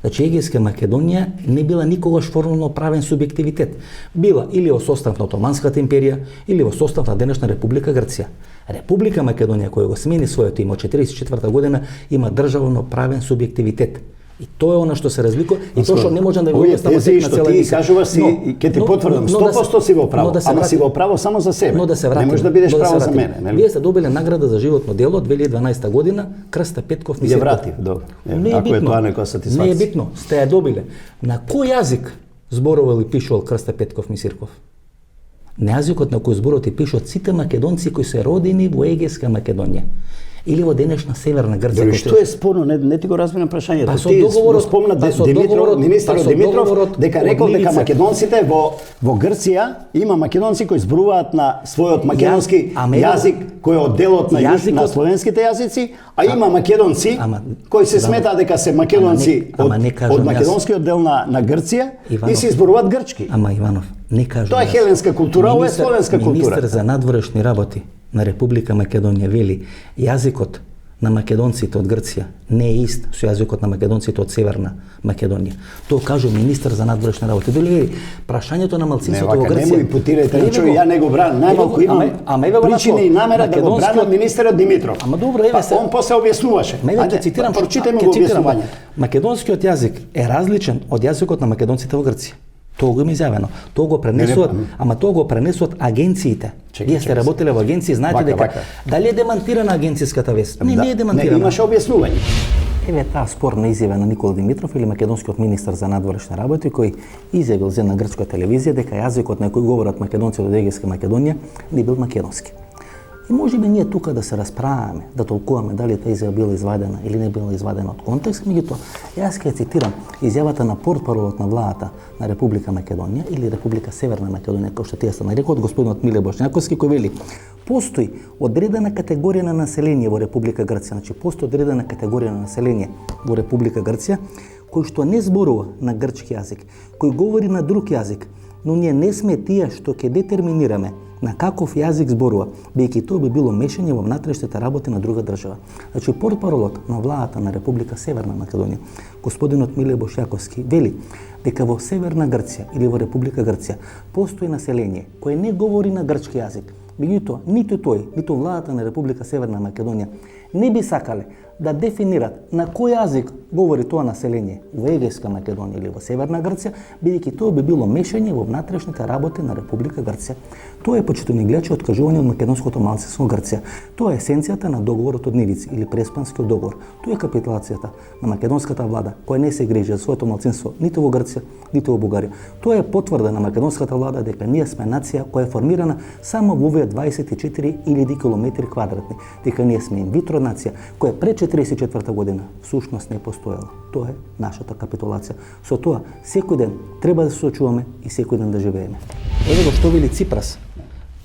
Значи Егејска Македонија не била никогаш формално правен субјективитет. Била или во состав на Отоманската империја или во состав на денешна Република Грција. Република Македонија која го смени своето име од 44 година има државно правен субјективитет. И тоа е она што се разликува и тоа што не можам да ви Овие објаснам тези што ти кажуваш си, ќе ти потврдам, 100% си во право, ама си во право само за себе. Но да се вратиме. Не можеш да бидеш но право се за вратиме. мене, нели? Вие сте добиле награда за животно дело 2012 година, Крста Петков Ја Мисирков. вратив, добро. Не е Ако е битно. тоа некоја Не е сатисфакција. битно, сте ја добиле. На кој јазик зборувал и пишувал Крста Петков Мисирков? На јазикот на кој зборот и пишуваат сите македонци кои се родени во Егејска Македонија или во денешна Северна Грција. Дори кој што е спорно, не ти го разбирам прашањето. Па со Ти договорот- спомна па со Димитров, договорот- министерот па со Димитров договорот дека од рекол дека Нивица. македонците во Грција има македонци кои зборуваат на својот македонски ама ево- јазик кој е од делот на јазикот- словенските јазици, а има македонци ама, кои се Иванов, сметаат дека се македонци ама не кажам од јас. македонскиот дел на Грција и Иванов. си зборуваат грчки. Ама Иванов, не кажам. Тоа е јас. хеленска култура, ова е словенска култура. Министер за надворешни работи на Република Македонија вели јазикот на македонците од Грција не е ист со јазикот на македонците од Северна Македонија. Тоа кажа министер за надворешни работи. Дали вели прашањето на Не, малцинството во вака, Грција. нема и потирайте на човек, ја не го бран, најмалку имам причина и намера да го бранам министерот Димитров. Ама добро, еве се. Па он после објаснуваше. Ме ќе цитирам, прочитаме ќе го цитирам. објаснувањето. Македонскиот јазик е различен од јазикот на македонците во Грција. Тоа го има изјавено. Тоа го пренесуваат, ама тоа го пренесуваат агенциите. Вие сте работеле во агенции, знаете дека дали е демантирана агенцијската вест? Не, не е демантирана. Не, имаше објаснување. Еве таа спорна изјава на Никола Димитров или македонскиот министер за надворешни работи кој изјавил за на грчка телевизија дека јазикот на кој говорат македонци од Егејска Македонија не бил македонски. И можеби ние тука да се расправаме, да толкуваме дали таа изјава била извадена или не била извадена од контекст, меѓутоа јас ќе цитирам изјавата на портпаролот на владата на Република Македонија или Република Северна Македонија, како што тие се нарекува од господинот Миле Бошњаковски, кој вели: постои одредена категорија на население во Република Грција, значи постои одредена категорија на население во Република Грција кој што не зборува на грчки јазик, кој говори на друг јазик, но ние не сме тие што ќе детерминираме на каков јазик зборува, бидејќи тоа би било мешање во внатрешните работи на друга држава. Значи, портпаролот на владата на Република Северна Македонија, господинот Миле Бошјаковски, вели дека во Северна Грција или во Република Грција постои население кое не говори на грчки јазик. Меѓутоа, ниту тој, ниту владата на Република Северна Македонија не би сакале да дефинират на кој јазик говори тоа население во Егејска Македонија или во Северна Грција, бидејќи тоа би било мешање во внатрешните работи на Република Грција. Тоа е, почитувани гледачи, откажување од македонското малцинство во Грција. Тоа е есенцијата на договорот од Нивици или Преспанскиот договор. Тоа е капитулацијата на македонската влада, која не се грижи за своето малцинство ниту во Грција, ниту во Бугарија. Тоа е потврда на македонската влада дека ние сме нација која е формирана само во овие 24.000 километри квадратни, дека ние сме инвитро нација која пред 44 година всушност не постоела. Тоа е нашата капитулација. Со тоа секој ден треба да се сочуваме и секој ден да живееме. Еве го што вели Ципрас,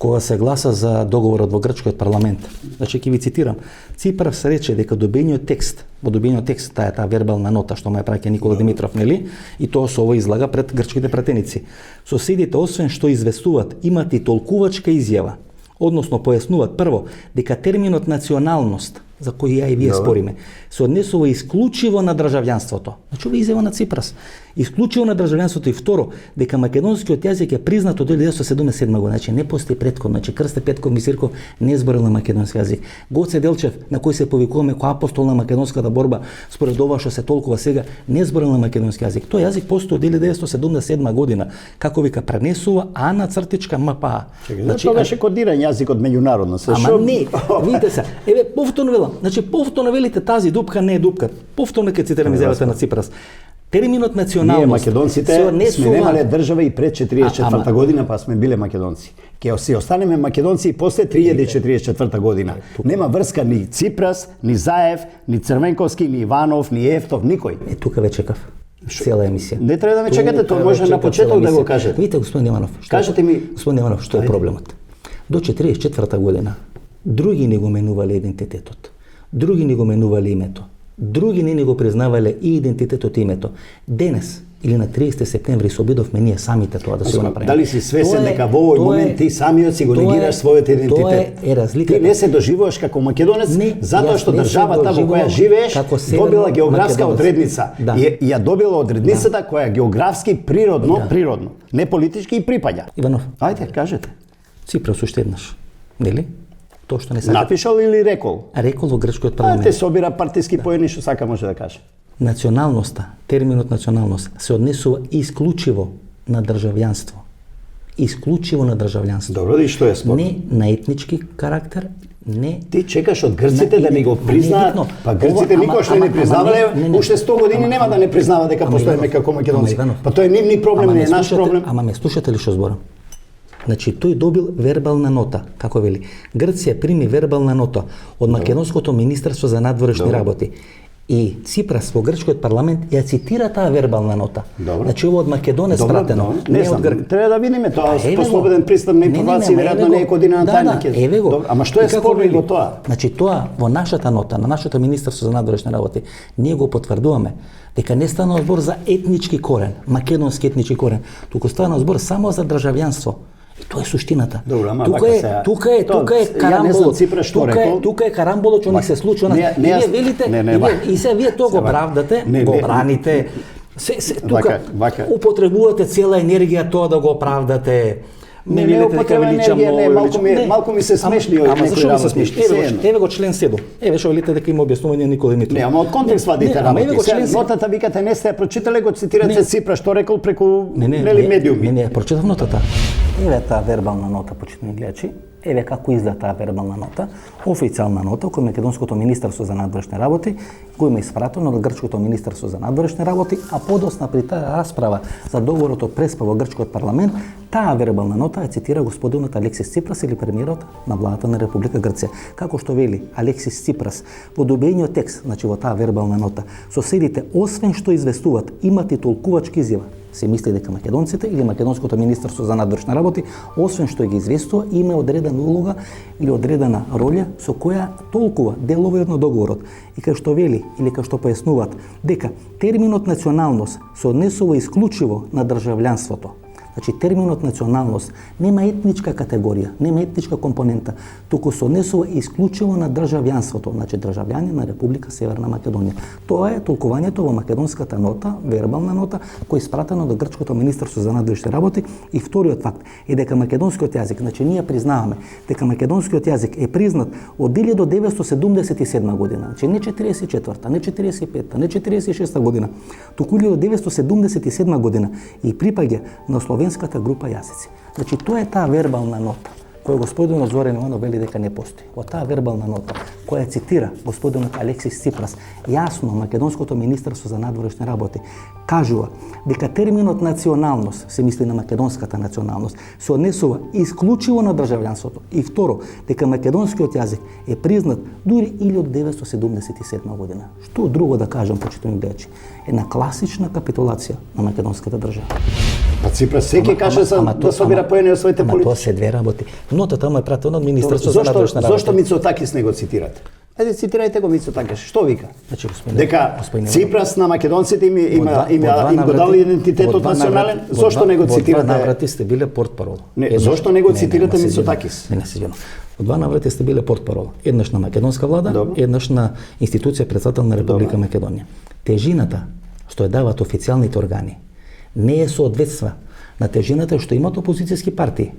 кога се гласа за договорот во грчкиот парламент. Значи ќе ви цитирам. Ципрас рече дека добениот текст, во добениот текст таа вербална нота што ме праќа Никола Димитров, нели? И тоа со ово излага пред грчките пратеници. Соседите освен што известуваат, имат и толкувачка изјава, односно појаснуваат прво дека терминот националност, за кој ја и вие спориме, се однесува исклучиво на државјанството. Значи ова изјава на Ципрас. Исклучиво на државјанството и второ, дека македонскиот јазик е признат од 1977 година. Значи не постои претходно. Значи Крсте Петков Мисирков не зборел на македонски јазик. Гоце Делчев, на кој се повикуваме кој апостол на македонската борба, според ова што се толкува сега, не зборел на македонски јазик. Тој јазик постои од 1977 година, како вика пренесува Ана Цртичка МПА. Значи тоа беше кодиран јазик од меѓународно. Ама не, видите се. Еве повторно велам. Значи повторно велите тази дупка не е дупка. Повторно ќе цитирам изјавата на Ципрас. Терминот националност. Ние македонците сме немале држава и пред 44 година, па сме биле македонци. Ќе си останеме македонци и после 2044 година. Нема врска ни Ципрас, ни Заев, ни Црвенковски, ни Иванов, ни Ефтов, никој. Тука ве чекав. Цела емисија. Не треба да ме чекате, тоа може на почеток да го кажете. Видите, господин Деманов, кажете ми, господин Деманов, што е проблемот? До 44 година други не го менувале идентитетот. Други не го менувале името. Други не го признавале и идентитетот и името. Денес или на 30 септември се обидовме ние самите тоа да се го направиме. Дали си свесен дека во овој момент ти самиот си го негираш својот идентитет? Тоа е разликата. Ти не се доживуваш како македонец затоа што државата во која живееш добила географска одредница. И ја добила одредницата која географски природно, не политички и припаѓа. Иванов, ајде кажете. Ципрас уште еднаш, нели? Тоа што не сакате. Напишал или рекол? Рекол во грчкиот парламент. Те собира партиски поени што сака може да каже. Националноста, терминот националност се однесува исклучиво на државјанство. Исклучиво на државјанство. Добро, и што е спорно? Не на етнички карактер, не. Ти чекаш од грците да ни го признаат, па грците никош не признавале, уште 100 години нема да не признава дека постоиме како македонци. Па тоа е нивни проблем, не е наш проблем. Ама ме слушате ли што зборам? Значи, тој добил вербална нота, како вели. Грција прими вербална нота од Македонското министерство за надворешни работи. И Ципрас во грчкиот парламент ја цитира таа вербална нота. Значи, ова од Македонец пратено, не од Грк. Треба да видиме тоа, по слободен пристап на информации, веројатно не е кодирана тајна. Еве го. Ама што е спорно во тоа? Значи, тоа во нашата нота, на нашето министерство за надворешни работи, ние го потврдуваме дека не стана збор за етнички корен, македонски етнички корен, туку стана збор само за државјанство. И тоа е суштината. Добро, ама тука е карамболот. Тука е карамболот што ни се случи. И вие велите, и се вие тоа го правдате, го браните. Тука употребувате цела енергија тоа да го правдате. Не употреба енергија, малку ми се смешни овие некои работи. Еве го член 7. Еве што велите дека има објаснување Никола Димитров. Не, ама од контекст вадите работи. Нотата викате не сте ја прочитале, го цитирате Ципрас што рекол преку нели медиуми. Не, прочитав нотата. Еве таа вербална нота, почитувани гледачи. Еве како изгледа таа вербална нота, официјална нота која Македонското министерство за надворешни работи го има испратено од Грчкото министерство за надворешни работи, а подосна при таа расправа за договорот од Преспа во грчкиот парламент, таа вербална нота ја цитира господинот Алексис Ципрас или премиерот на владата на Република Грција. Како што вели Алексис Ципрас во добиениот текст, значи во таа вербална нота, соседите освен што известуваат, имат и толкувачки изјава. Се мисли дека македонците или Македонското министерство за надворешни работи, освен што ги известува, има одредена улога или одредена роља со која толкува делови од договорот. И кај што вели или кај што појаснуваат дека терминот националност се однесува исклучиво на државјанството. Значи, терминот националност нема етничка категорија, нема етничка компонента, туку се однесува исклучиво на државјанството, значи државјани на Република Северна Македонија. Тоа е толкувањето во македонската нота, вербална нота, која е испратена до Грчкото министерство за надворешни работи. И вториот факт е дека македонскиот јазик, значи ние признаваме дека македонскиот јазик е признат од 1977 година, значи не 44-та, не 45-та, не 46-та година, туку 1977 година и припаѓа на словенската група јазици. Значи тоа е таа вербална нота која господинот Зоран Иванов вели дека не постои. Во таа вербална нота која цитира господинот Алексис Ципрас, јасно Македонското министерство за надворешни работи кажува дека терминот националност, се мисли на македонската националност, се однесува исклучиво на државјанството. И второ, дека македонскиот јазик е признат дури или од 1977 година. Што друго да кажам, почитувани гледачи? Една класична капитулација на македонската држава. Па Ципрас секи каже да собира поени од своите политики. Тоа се две работи. Нотата му е пратена од Министерството за надворешни работи. Зошто Мицотакис не го цитирате? Ајде цитирајте го Мицотакис. Што вика? Значи, Дека Ципрас на македонците им го дал идентитетот национален, зошто не го цитирате? Во два наврати сте биле портпарол. Зошто не го цитирате Мицотакис? Не се џено. Во два наврати сте биле портпарол. Еднаш на македонска влада, еднаш на институција председател на Република Македонија. Тежината што ја дават официјалните органи не е соодветства на тежината што имат опозицијски партии.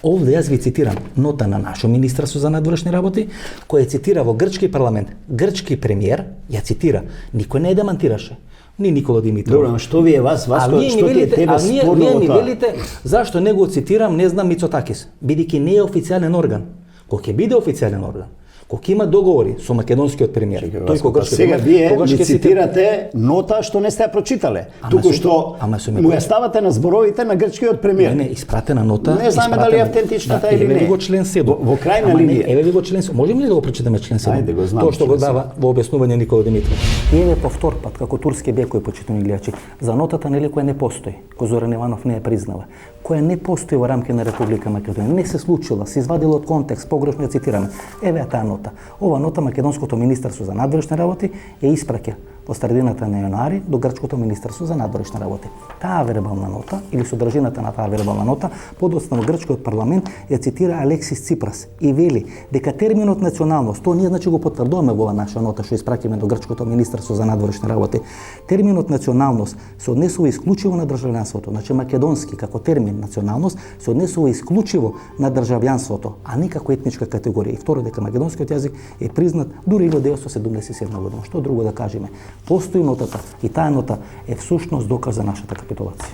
Овде јас ви цитирам нота на нашо Министерство за надворешни работи, која цитира во грчки парламент. Грчки премиер ја цитира. Никој не ја демантираше. Ни Никола Димитров. Добро, што ви е вас, што ти е тебе спорно? Вие ми велите зашто не го цитирам, не знам Мицотакис, бидејќи не е официјален орган. Кога ќе биде официјален орган, кога има договори со македонскиот премиер, тој кога сега вие ми цитирате нота што не сте ја прочитале. Туку што му ја ставате на зборовите на грчкиот премиер. Не, испратена нота. Не знаеме дали е автентичната или не. Еве го член 7. Во крајна линија. Еве ви го член 7. Можеме ли да го прочитаме член 7? Ајде го знам. Тоа што го дава во објаснување Никола Димитров. И еве по втор пат како турски бекој почитувани гледачи, за нотата нели која не постои, кој Зоран Иванов не ја признава, која не постои во рамки на Република Македонија, не се случила, се извадила од контекст, погрешно ја цитираме. Еве таа нота. Ова нота македонското Министерство за надворешни работи ја испраќа во средината на јануари до грчкото Министерство за надворешни работи. Таа вербална нота или содржината на таа вербална нота подоцна во грчкиот парламент ја цитира Алексис Ципрас и вели дека терминот националност, тоа ние значи го потврдуваме во наша нота што испраќаме до грчкото Министерство за надворешни работи. Терминот националност се однесува исклучиво на државјанството, значи македонски како термин националност се однесува исклучиво на државјанството, а не како етничка категорија. И второ дека македонскиот јазик е признат дури 1977 година. Што друго да кажеме? Постои нотата и таа нота е всушност доказ за нашата капитулација.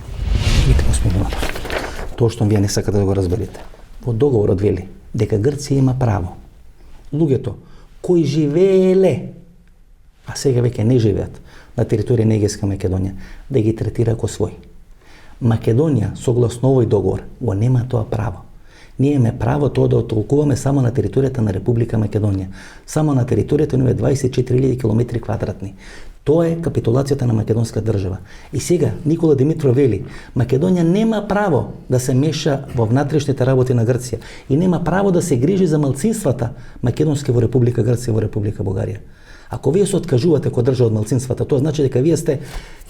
Видите, господин Иванов, тоа што вие не сакате да го разберете. Во договорот вели дека Грција има право луѓето кои живееле, а сега веќе не живеат на територија на Егејска Македонија, да ги третира како свој. Македонија, согласно овој договор, го нема тоа право. Ние имаме право тоа да толкуваме само на територијата на Република Македонија. Само на територијата на 24.000 км квадратни. Тоа е капитулацијата на македонска држава. И сега Никола Димитров вели, Македонија нема право да се меша во внатрешните работи на Грција и нема право да се грижи за малцинствата македонски во Република Грција и во Република Бугарија. Ако вие се откажувате кој држава од малцинствата, тоа значи дека вие сте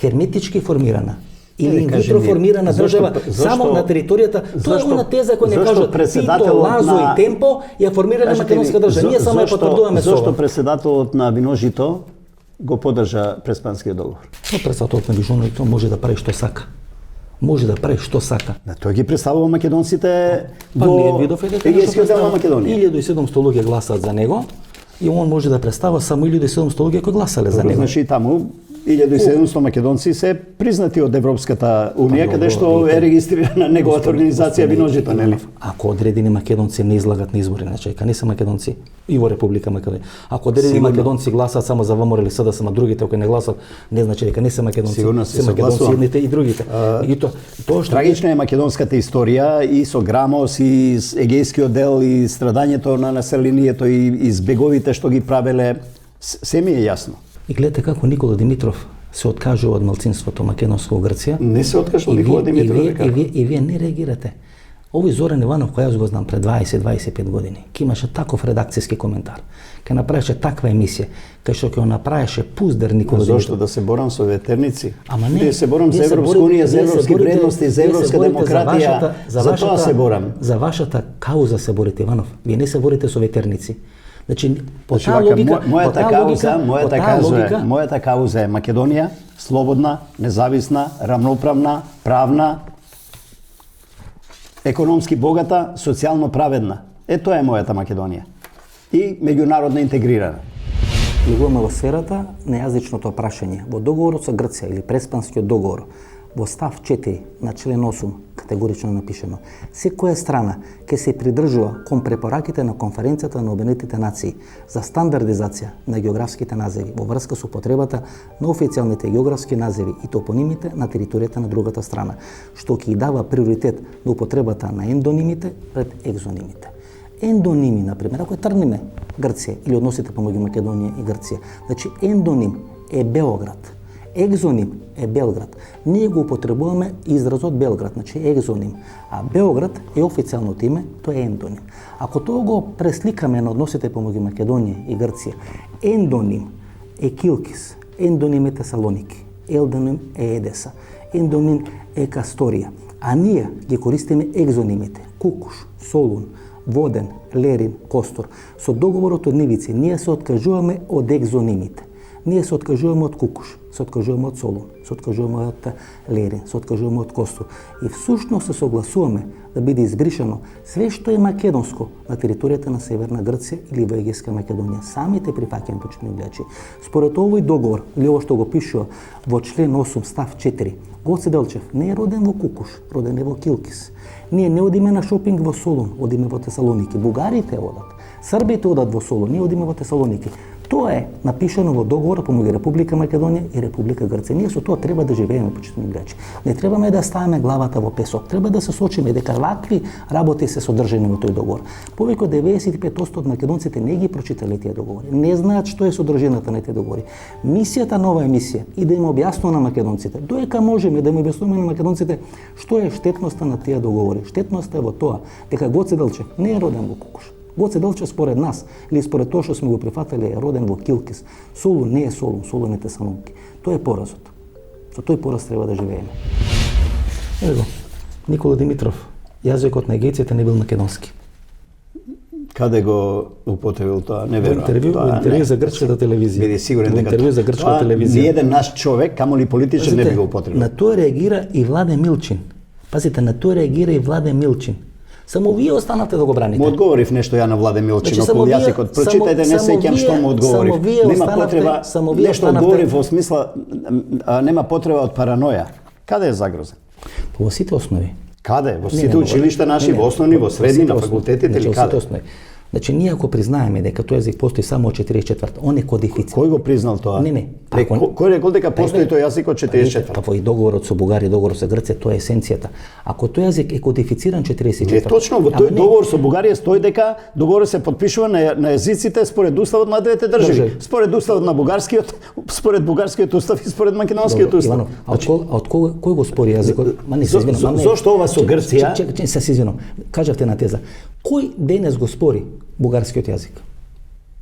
херметички формирана или инвитро формирана држава само на територијата. Тоа е она теза која не кажат Тито, Лазо и Темпо ја формирале македонска држава. Ние само ја потврдуваме со ова. Зошто председателот на Виножито го поддржа преспанскиот договор? Председателот на Виножито може да прави што сака. Може да прави што сака. Тој ги представува македонците во Егејскиот дел на Македонија. 1700 луѓе гласаат за него и он може да представува само 1700 луѓе кои гласале за него. Значи таму 1700 македонци се признати од Европската унија, каде што е регистрирана неговата организација Виножито, нели? Ако одредени македонци не излагат на избори, значи не се македонци и во Република Македонија. Ако одредени македонци гласаат само за ВМРО или СДСМ, а другите кои не гласаат, не значи дека не се македонци, се македонци едните и другите. И тоа што трагична е македонската историја и со Грамос и Егејскиот дел и страдањето на населението и избеговите што ги правеле, се ми е јасно. И гледате како Никола Димитров се откажува од малцинството македонско во Грција. Не се откажува Никола Димитров. И вие не реагирате. Овој Зоран Иванов, кој јас го знам пред 20-25 години, ке имаше таков редакцијски коментар, ке направеше таква емисија, кај што ќе направеше пуздер Никола Димитров. Зошто да се борам со ветерници? Ама не. Не се борам за Европска унија, за европски вредности, за европска демократија. За тоа се борам. За вашата кауза се борите, Иванов. Вие не се борите со ветерници. Значи, по таа логика, мојата кауза е Македонија слободна, независна, рамноправна, правна, економски богата, социјално праведна. Тоа е мојата Македонија. И меѓународно интегрирана. Влегуваме во сферата на јазичното прашање. Во договорот со Грција или преспанскиот договор, во став 4 на член 8 категорично напишено, секоја страна ќе се придржува кон препораките на Конференцијата на Обединетите нации за стандардизација на географските називи во врска со потребата на официјалните географски називи и топонимите на територијата на другата страна, што ќе дава приоритет на употребата на ендонимите пред екзонимите. Ендоними, например, ако тргнеме Грција или односите помеѓу Македонија и Грција, значи ендоним е Београд, Екзоним е Белград. Ние го употребуваме изразот Белград, значи екзоним. А Белград е официјалното име, тоа е ендоним. Ако тоа го пресликаме на односите помеѓу Македонија и Грција, ендоним е Килкис, ендоним е Тесалоники, ендоним е Едеса, ендоним е Касторија. А ние ги користиме екзонимите Кукуш, Солун, Воден, Лерин, Костор. Со договорот од Нивици ние се откажуваме од екзонимите. Ние се откажуваме од Кукуш, се откажуваме од Солун, се откажуваме од Лерин, се откажуваме од Костор. И всушност се согласуваме да биде избришано све што е македонско на територијата на Северна Грција или во Егејска Македонија. Самите прифаќања, почитни гледачи. Според овој договор, или ово што го пишува во член 8 став 4, Гоце Делчев не е роден во Кукуш, роден е во Килкис. Ние не одиме на шопинг во Солун, одиме во Тесалоники. Бугарите одат, србите одат во Солун, ние одиме во Тесалоники. Тоа е напишано во договор помеѓу Република Македонија и Република Грција. Ние со тоа треба да живееме, почитни гледачи. Не требаме да ставаме главата во песок. Треба да се сочиме дека вакви работи се содржани во тој договор. Повеќе од 95% од македонците не ги прочитале тие договори. Не знаат што е содржината на тие договори. Мисијата на оваа емисија и да им објаснува на македонците, доека можеме да им објаснуваме на македонците што е штетноста на тие договори. Штетноста е во тоа дека Гоце Делчев не е роден во Кукуш. Гоце Делчев според нас, или според тоа што сме го прифатали, е роден во Килкис. Солун не е Солун, Солун е Тесалоники. Тоа е поразот. Со тој пораз треба да живееме. Его, Никола Димитров, јазикот на егејците не бил македонски. Каде го употребил тоа? Не верувам. Во интервју за грчката телевизија. Биде сигурен дека интервју за грчката телевизија. Ниеден наш човек, камоли политичар, не би го употребил. На тоа реагира и Владе Милчин. Пазите, на тоа реагира и Владе Милчин. Само вие останате да го браните. Му одговорив нешто ја на Владе Милчин околу јазикот. Прочитајте, не сеќам што му одговорив. Нема потреба, нешто одговорив во смисла, нема потреба од параноја. Каде е загрозен? Во сите основи. Каде? Во сите училишта наши, во основни, во средни, на факултетите или каде? Значи, ние ако признаеме дека тој език постои само од 44, он е кодифициран. Кој го признал тоа? Не. Кој рекол дека постои тој език од 44? Па во и договорот со Бугарија, договорот со Грција, тоа е есенцијата. Ако тој език е кодифициран 44. Не, точно, во тој договор со Бугарија стои дека договорот се потпишува на езиците според уставот на двете држави. Според уставот на бугарскиот, според бугарскиот устав и според македонскиот устав. Иванов, од кој го спори езикот? Зошто ова со Грција? Чекај, се извинувам. Кажавте на теза. Кој денес го спори бугарскиот јазик?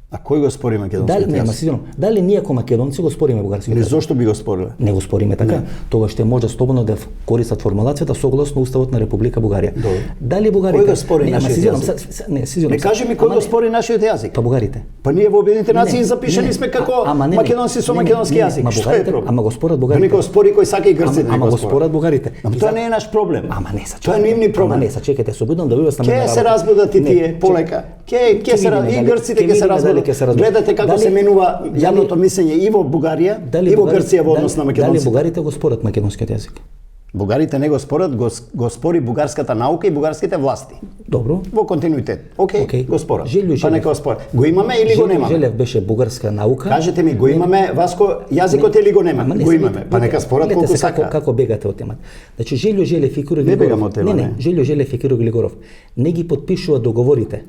А кој го спори македонскиот јазик? Дали ние како македонци го спориме бугарскиот јазик? Зошто би го спориле? Не го спориме така. Тогаш ще може слободно да користат формулацијата согласно уставот на Република Бугарија. Дали бугарите? Кој го спори нашиот јазик? Не кажи ми кој го спори нашиот јазик? Па бугарите. Па ние во Обединетите нации запишани сме како македонци со македонски јазик. Што е проблем? Ама го спорат бугарите. Некој спори кој сака и грците. Ама го спорат бугарите. Тоа не е наш проблем. Ама не са. Тоа е нивни проблем. Ама не са, чекајте, се обидам да ви вас на мене. Ке се разбудат и тие полека. Ке се и грците ке се разбудат. Гледате како се менува јавното мислење и во Бугарија, и во Грција во однос на македонците. Дали бугарите го спорат македонскиот јазик? Бугарите не го спорат, го спори бугарската наука и бугарските власти. Добро. Во континуитет. Океј, го спорат. Па нека го спорат. Го имаме или го немаме? Желев беше бугарска наука. Кажете ми, го имаме Васко јазикот или го немаме? Го имаме. Па нека спорат колку сака. Како бегате од темата. Значи Желјо Желев и Киро Глигоров. Не бегам од тема. Не, Желјо Желев и Киро Глигоров не ги потпишуваат договорите,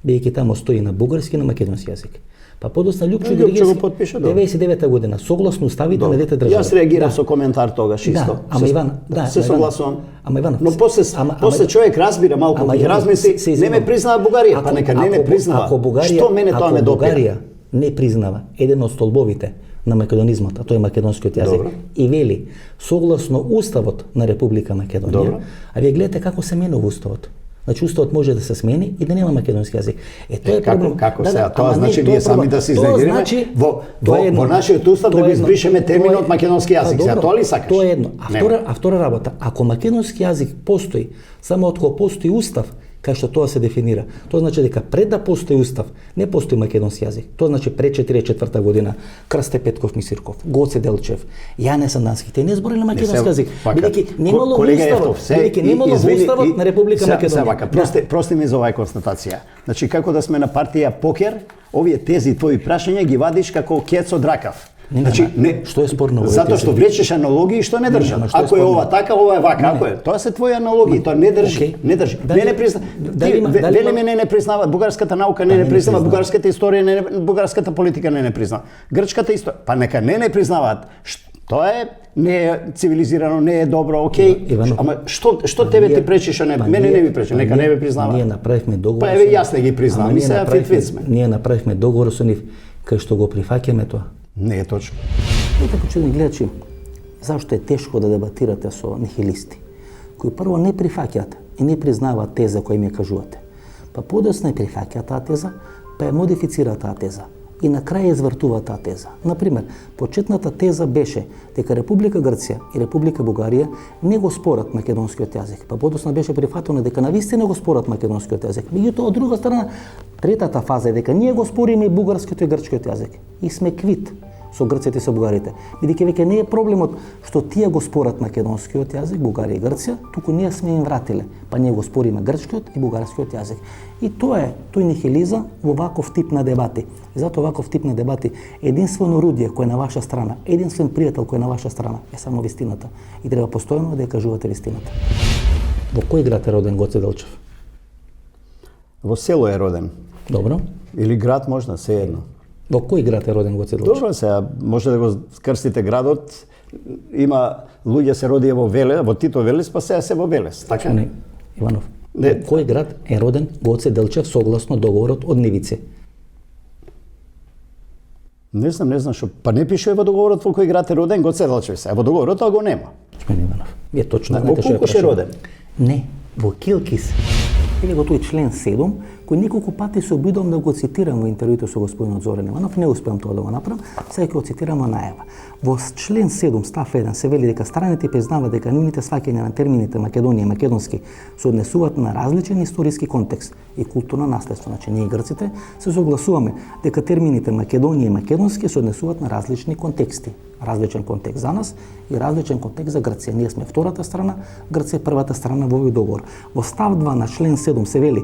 бидејќи тамо стои на бугарски и на македонски јазик. Па подосна Лјупчо Георгиевски 99 година согласно уставите на двете држави. Јас реагирав со коментар тогаш исто. Ама Иван, се согласувам. Ама Иван, но после човек разбира малку, ќе размисли, не ме признава Бугарија, па нека не признава. Што мене тоа ме допира? Бугарија не признава еден од столбовите на македонизмот, а тој е македонскиот јазик, и вели согласно уставот на Република Македонија. А вие гледате како се менува уставот. Значи уставот може да се смени и да нема македонски јазик. Тоа е проблем. Како се? Тоа значи ние сами да се изреагираме во нашиот устав да го избришеме терминот македонски јазик. За тоа ли сакаш? Тоа е едно. А втора работа, ако македонски јазик постои само откога постои устав, кај што тоа се дефинира. Тоа значи дека пред да постои устав, не постои македонски јазик. Тоа значи пред 44 година Крсте Петков Мисирков, Гоце Делчев, Јане Сандански, те не збореле македонски јазик, бидејќи немало уставот на Република Македонија. Прости ми за оваа констатација. Значи како да сме на партија покер, овие тези твои прашања ги вадиш како кец од ракав. Значи, што е спорно? Затоа што влечеш аналогии што не држат. Ако е ова така, ова е вака, ако е. Тоа се твои аналогии, тоа не држи, не држи. Не признава. Дали мене не признаваат бугарската наука, не признава бугарската историја, бугарската политика не признава. Грчката историја, па нека не признаваат. Тоа не е цивилизирано, не е добро, окей. Иванов, Ама што тебе ти пречи, што не мене не ми пречи, нека не ме признава. Ние направивме договор. Па еве јас не ги признавам и сега фит сме. Ние направивме договор со нив кај што го прифаќаме тоа. Не е точно. Видите, почитувани гледачи, зашто е тешко да дебатирате со нихилисти, кои прво не прифаќаат и не признаваат теза која им ја кажувате. Па подоцна ја прифаќаат таа теза, па ја модифицираат таа теза. И на крај ја извртува таа теза. Например, почетната теза беше дека Република Грција и Република Бугарија не го спорат македонскиот јазик. Па подоцна беше прифатено дека навистина го спорат македонскиот јазик. Меѓутоа, од друга страна, третата фаза е дека ние го спориме и бугарскиот и грчкиот јазик. И сме квит со грците и со бугарите. Бидејќи веќе не е проблемот што тие го спорат македонскиот јазик, Бугарија и Грција, туку ние сме им вратиле, па ние го спориме грчкиот и бугарскиот јазик. И тоа е тој нихилизам во ваков тип на дебати. И затоа ваков тип на дебати единствено орудие кој е на ваша страна, единствен пријател кој е на ваша страна е само вистината. И треба постојано да ја кажувате вистината. Во кој град е роден Гоце Делчев? Во село е роден. Добро. Или град можна, се едно. Во кој град е роден Гоце Делчев? Добро, сега може да го скрстите градот. Има луѓе се родија во Велес, во Тито Велес, па сега се во Велес. Така? Не, Иванов. Не. Во кој град е роден Гоце Делчев согласно договорот од Нивице? Не знам што. Па не пишува во договорот во кој град е роден Гоце Делчев. Сега во договорот тоа го нема. Господин Иванов, вие точно Во знаете што е Кулкуш е роден. Не, во Килкис. Или го тој член 7, кој неколку пати се обидувам да го цитирам во интервјуто со господинот Зоран Иванов, не успеам тоа да го направам, сега ќе го цитирам најава. Во член 7 став 1 се вели дека страните признаваат дека нивните сваќања на термините Македонија и македонски се однесуваат на различен историски контекст и културно наследство. Значи ние грците се согласуваме дека термините Македонија и македонски се однесуваат на различни контексти. Различен контекст за нас и различен контекст за Грција. Ние сме втората страна, Грција е првата страна во овој договор. Во став 2 на член 7 се вели,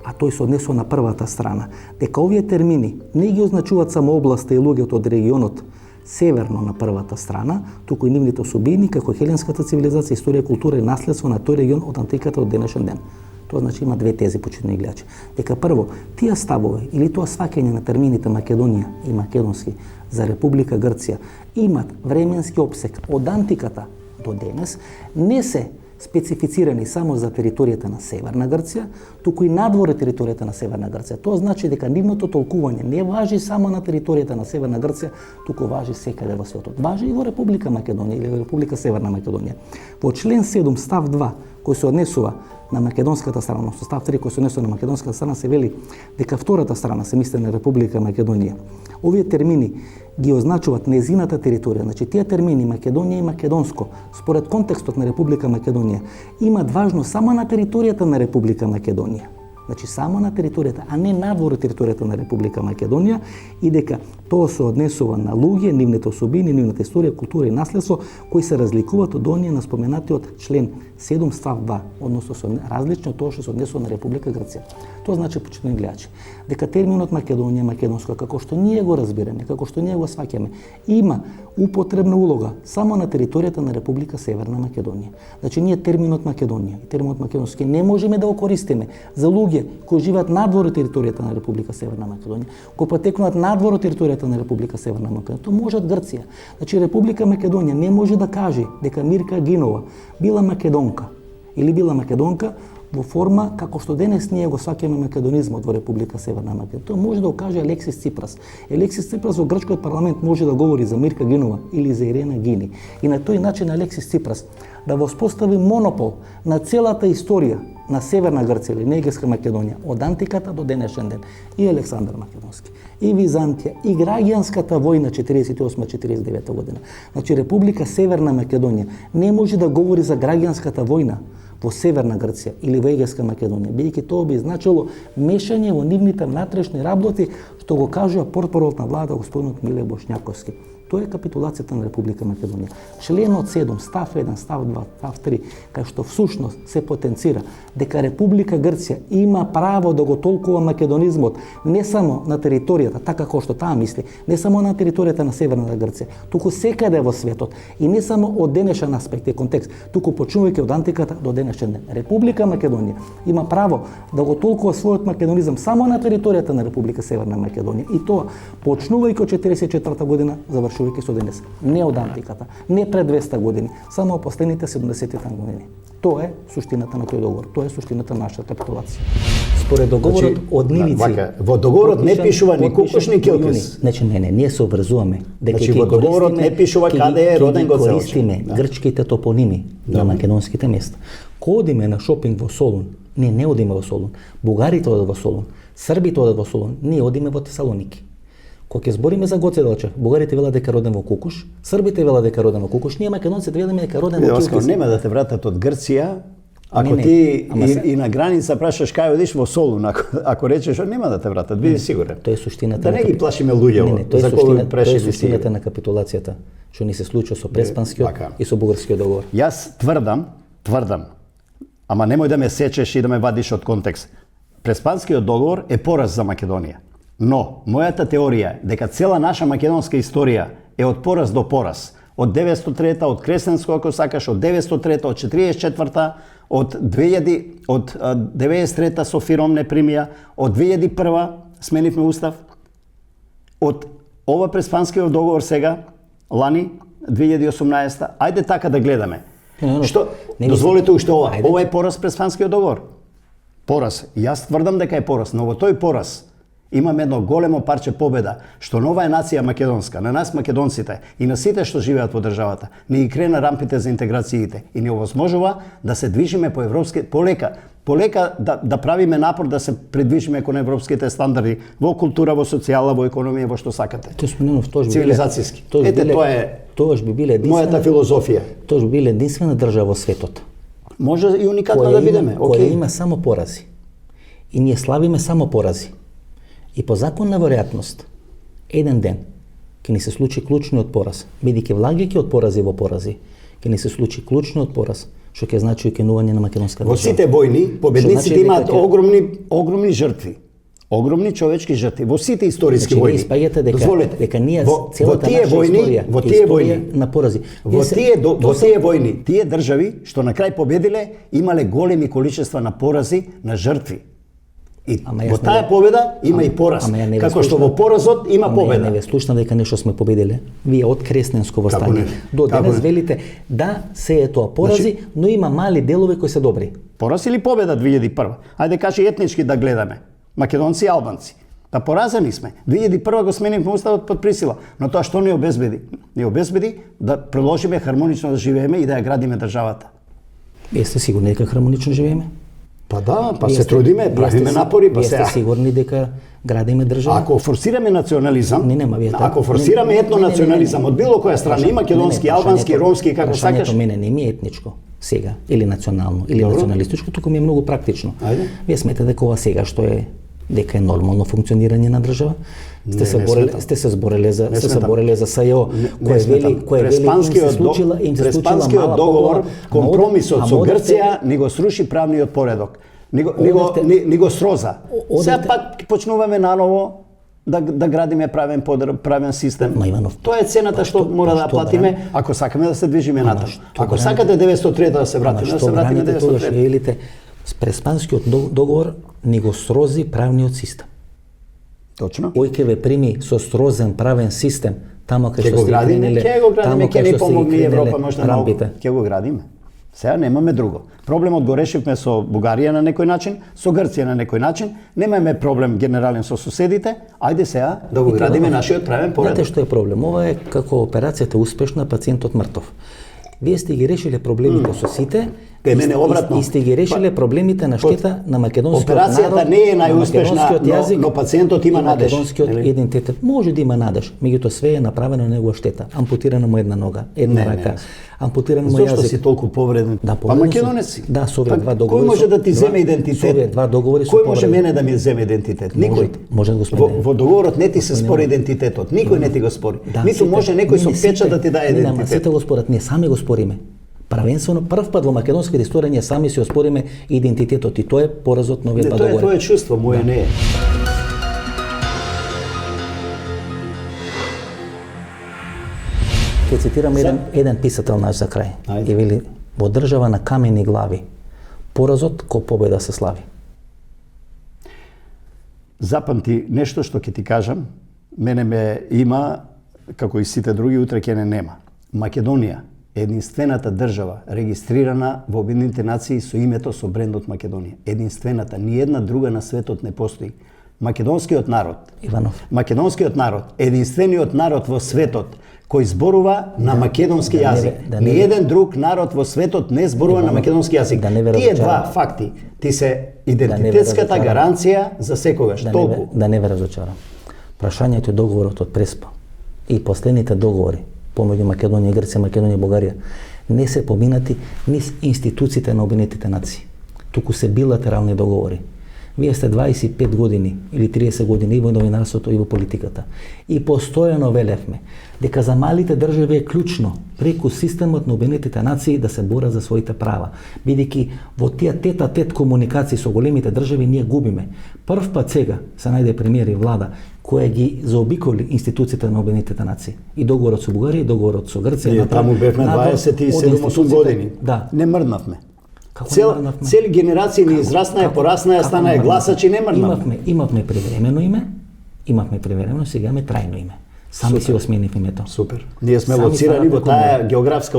а тој се однесува на првата страна, дека овие термини не ги означуваат само областа и луѓето од регионот северно на првата страна, туку и нивните особини како хеленската цивилизација, историја, култура и наследство на тој регион од антиката до денешен ден. Тоа значи има две тези, почитувани гледачи. Дека прво, тие ставови или тоа сваќање на термините Македонија и македонски за Република Грција имат временски опсек од антиката до денес, не се специфицирани само за територијата на Северна Грција, туку и надвор територијата на Северна Грција. Тоа значи дека нивното толкување не важи само на територијата на Северна Грција, туку важи секаде во светот. Важи и во Република Македонија или во Република Северна Македонија. Во член 7 став 2 кој се однесува на македонската страна, со став 3 кој се однесува на македонската страна, се вели дека втората страна, се мисли на Република Македонија. Овие термини ги означуваат незината територија. Значи тие термини Македонија и македонско, според контекстот на Република Македонија, имаат важност само на територијата на Република Македонија. Значи само на територијата, а не надвор територијата на Република Македонија, и дека тоа се однесува на луѓе, нивните особини, нивната историја, култура и наследство кои се разликуваат од оние на споменатиот член 7 став 2, односно се различни од тоа што се однесува на Република Грција. Тоа значи, почитувани гледачи, дека терминот Македонија, македонско, како што ние го разбираме, како што ние го сваќаме, има употребна улога само на територијата на Република Северна Македонија. Значи ние терминот Македонија и терминот македонски не можеме да го користиме за луѓе кои живеат надвор територијата на Република Северна Македонија, кои потекнуваат надвор територијата на Република Северна Македонија. Тоа може од Грција. Значи Република Македонија не може да каже дека Мирка Гинова била македонка или била македонка во форма како што денес ние го сваќаме македонизмот во Република Северна Македонија. Тоа може да го каже Алексис Ципрас. Алексис Ципрас во грчкиот парламент може да говори за Мирка Гинова или за Ирена Гини. И на тој начин Алексис Ципрас да воспостави монопол на целата историја на Северна Грција или Негеска Македонија од антиката до денешен ден. И Александар Македонски, и Византија, и граѓанската војна 48-49 година. Значи Република Северна Македонија не може да говори за граѓанската војна во Северна Грција или во Егејска Македонија, бидејќи тоа би значило мешање во нивните внатрешни работи, што го кажува портпаролот на влада господинот Миле Бошњаковски. Тоа е капитулацијата на Република Македонија. Членот 7, став 1, став 2, став 3, кај што всушност се потенцира дека Република Грција има право да го толкува македонизмот не само на територијата, така како што таа мисли, не само на територијата на Северна Грција, туку секаде во светот и не само од денешен аспект и контекст, туку почнувајќи од антиката до денешен ден. Република Македонија има право да го толкува својот македонизам само на територијата на Република Северна Македонија и тоа почнувајќи од 44 година, завршувајќи случувајќи со денес. Не од антиката, не пред 200 години, само последните 70 години. Тоа е суштината на тој договор, тоа е суштината на нашата капитулација. Според договорот од нивици. Во договорот не пишува ни кукуш ни келкис. Значи не, ние се обврзуваме дека во договорот не пишува каде е роден го Целчев. Користиме грчките топоними на македонските места. Кога одиме на шопинг во Солун, ние не одиме во Солун. Бугарите одат во Солун, србите одат во Солун, ние одиме во Тесалоники. Кога ќе збориме за Гоце Делчев, бугарите велат дека роден во Кукуш, србите велат дека роден во Кукуш, ние македонците велиме дека роден во Килкис. Нема да те вратат од Грција. Ако ти и на граница прашаш кај одиш во Солун, ако речеш, нема да те вратат, биди сигурен. Тоа е суштината. Да не ги плашиме луѓето за кој прешли. Тоа е суштината на капитулацијата, што ни се случи со Преспанскиот и со Бугарскиот договор. Јас тврдам, ама немој да ме сечеш и да ме вадиш од контекст. Преспанскиот договор е пораз за Македонија. Но, мојата теорија е дека цела наша македонска историја е од пораз до пораз. Од 903-та, од Кресенско, ако сакаш, од 903-та, од 44-та, од 93-та со Фиром не примија, од 2001-та сменивме устав, од ова Преспанскиот договор сега, лани, 2018-та, ајде така да гледаме. Што? Дозволите уште ова. Ова е пораз Преспанскиот договор. Пораз. Јас тврдам дека е пораз, но во тој пораз имаме едно големо парче победа, што нова е нација македонска, на нас македонците и на сите што живеат во државата, ни ги крена рампите за интеграциите и ни овозможува да се движиме по европски, полека да правиме напор да се придвижиме кон европските стандарди во култура, во социјала, во економија, во што сакате. Цивилизацијски. Ете, тоа би биле мојата филозофија. Тоа би биле единствена држава во светот. Може и уникатна да бидеме. Која има само порази. И ние славиме само порази. И по закон на веројатност, еден ден ќе ни се случи клучниот пораз, бидејќи влагајќи од порази во порази, ќе ни се случи клучниот пораз, што ќе значи уќенување на македонска држава. Во сите војни победниците имаат огромни жртви. Огромни човечки жртви во сите историски војни. Испаѓате дека ние целата наша историја на порази. Во тие војни, тие држави што на крај победиле имале големи количества на порази, на жртви. И во таа победа има и пораз. Како што во поразот има победа. Не ве слушнав дека нешто сме победиле. Вие од Кресненско востание до денес велите да се е тоа порази, но има мали делови кои се добри. Пораз или победа 2001? Ајде кажи етнички да гледаме. Македонци и албанци. Па поразени сме. 2001 го сменивме уставот под присила, но тоа што ни обезбеди? Ни обезбеди да продолжиме хармонично да живееме и да ја градиме државата. Вие сте сигурни дека хармонично живееме? Па да, па се трудиме, правиме напори, па се. Вие сте сигурни дека градиме држава? Ако форсираме национализам, вие ако форсираме етнонационализам од било која страна, и македонски, албански, ромски, како сакаш. Мене не ми е етничко сега, или национално, или националистичко, туку ми е многу практично. Вие сметате дека ова сега што е дека е нормално функционирање на држава? Сте се збореле за СЈО, кој вели им се случила договор, компромисот со Грција ни го сруши правниот поредок. Ни го сроза. Сега пак почнуваме наново да градиме правен систем. Тоа е цената што мора да платиме ако сакаме да се движиме натаму. Ако сакате 903 да се вратиме, да се вратиме 903. Преспанскиот договор ни го срози правниот систем. Точно. Кој ќе ве прими со срозен правен систем, тамо кај што сте градиме, ќе ни помогне Европа можда малку. Ќе го градиме. Сега немаме друго. Проблемот го решивме со Бугарија на некој начин, со Грција на некој начин, немаме проблем генерален со соседите, ајде сега да го градиме нашиот правен поредок. Знаете што е проблем? Ова е како операцијата успешна, пациентот мртов. Вие сте ги решиле проблемите со сите, и сте ги решиле проблемите на штета на македонскиот народ. Операцијата не е најуспешна, но пациентот има надеж. Македонскиот идентитет може да има надеж, меѓутоа све е направено на негова штета. Ампутирана му една нога, една рака, ампутиран му јазик. Зошто си толку повреден? Па македонец си. Да, со овие два договори. Кој може да ти земе идентитет? Со овие два договори Кој може мене да ми земе идентитет? Никој. Може да го спомне. Во договорот не ти се спори идентитетот. Никој не ти го спори. Ниту може некој со печат да ти даде идентитет. Сите го спорат, ние сами го спориме. Правенствено прв пат во македонската историја ние сами си оспориме идентитетот и тоа е поразот на овие два договори. Тоа е чувство, моје не е. Ќе цитирам еден писател наш за крај. И вели: во држава на камени глави, поразот ко победа се слави. Запамти нешто што ќе ти кажам, мене ме има како и сите други, утре ќе не нема. Македонија е единствената држава регистрирана во Обединетите нации со името, со брендот Македонија. Единствената, ни една друга на светот не постои. Македонскиот народ, Иванов. македонскиот народ, единствениот народ во светот кој зборува на македонски јазик. Ни еден друг народ во светот не зборува на македонски јазик. Тие два факти ти се идентитетската гаранција за секогаш. Толку. Да не ве разочарам. Прашањето и договорот од Преспа и последните договори помеѓу Македонија и Грција, Македонија и Бугарија не се поминати низ институциите на Обединетите нации, туку се билатерални договори. Вие сте 25 години или 30 години и во новинарството и во политиката. И постојано велевме дека за малите држави е клучно преку системот на Обединетите нации да се борат за своите права, бидејќи во тие тет-а-тет комуникации со големите држави ние губиме. Прв пат сега се најде премиер и влада која ги заобиколи институциите на Обединетите нации. И договорот со Бугарија, и договорот со Грција. Ние таму бевме 27-8 години. Да. Не мрднавме. Како Цели генерации ни израснаа, пораснаа, станаа гласачи, не мрднавме. Имавме привремено име, сега имаме трајно име. Сами си го сменив името. Супер. Ние сме лоцирани во таа географска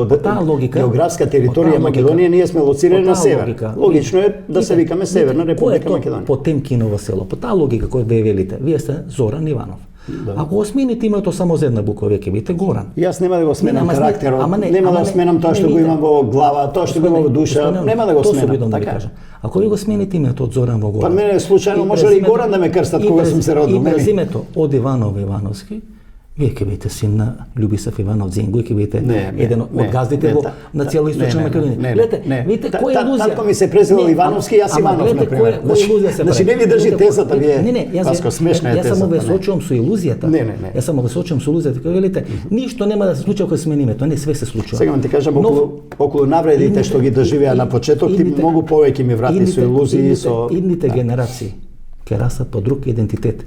територија Македонија, ние сме лоцирани на север. Логично е да се викаме Северна Република Македонија. Потемкиново село. По таа логика која ве велите, вие сте Зоран Иванов. Да. Ако го смените името само за една буква, веќе бидете Горан. Јас нема да го сменам карактерот, нема да сменам тоа што го имам во глава, тоа што го имам во душа, нема да го сменам. Така кажам. Ако ви го смените името од Зоран во Горан. Па мене случајно може ли Горан да ме крстат кога сум се родил, нели? И презимето од Иванов Ивановски, вие ќе бидете син на Љубисав Иванов Зингу и ќе бидете еден од газдите на цело источна Македонија. Гледате, видите која илузија. Татко ми се презивал Ивановски, јас Иванов на пример. Значи не ви држи тезата вие. Паско, смешна е тезата. Јас само ве сочувам со илузијата. Јас само ве сочувам со илузијата кога велите ништо нема да се случи кога смени името, не све се случува. Сега ти кажам околу навредите што ги доживеа на почеток, ти многу повеќе ми врати со илузии, со идните генерации ќе растат по друг идентитет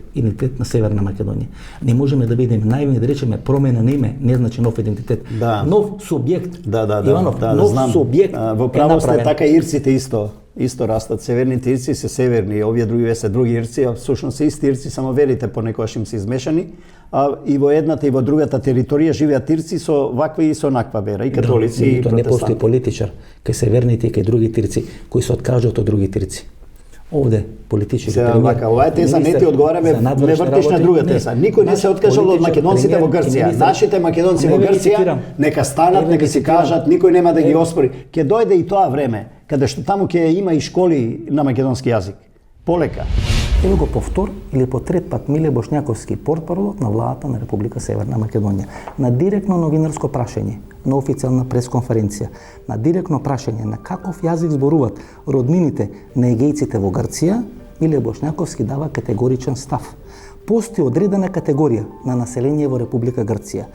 на Северна Македонија. Не можеме да бидеме наивни да речеме промена на име не значи нов идентитет. Нов субјект. Иванов, нов субјект. Во право сте, така ирците исто растат. Северните ирци се северни, овие други се други ирци, а всушност се исти ирци, само верите понекогаш им се измешани. А и во едната и во другата територија живеат ирци со ваква и со онаква вера, и католици и протестанти. Не постои политичар кај северните и кај другите ирци кои се откажат од другите ирци. Овде политички премиер. Ова теза не ти одговараме, не вртиш на друга теза. Никој не се откажал од македонците во Грција. Нашите македонци во Грција нека станат, нека си кажат, никој нема да ги оспори. Ќе дојде и тоа време каде што таму ќе има и школи на македонски јазик. Полека. Ево го повтор или по трет пат Миле Бошњаковски, портпарол на владата на Република Северна Македонија, на директно новинарско прашање, на официјална пресконференција, на директно прашање на каков јазик зборуваат роднините на егејците во Грција, Миле Бошњаковски дава категоричен став. Постои одредена категорија на население во Република Грција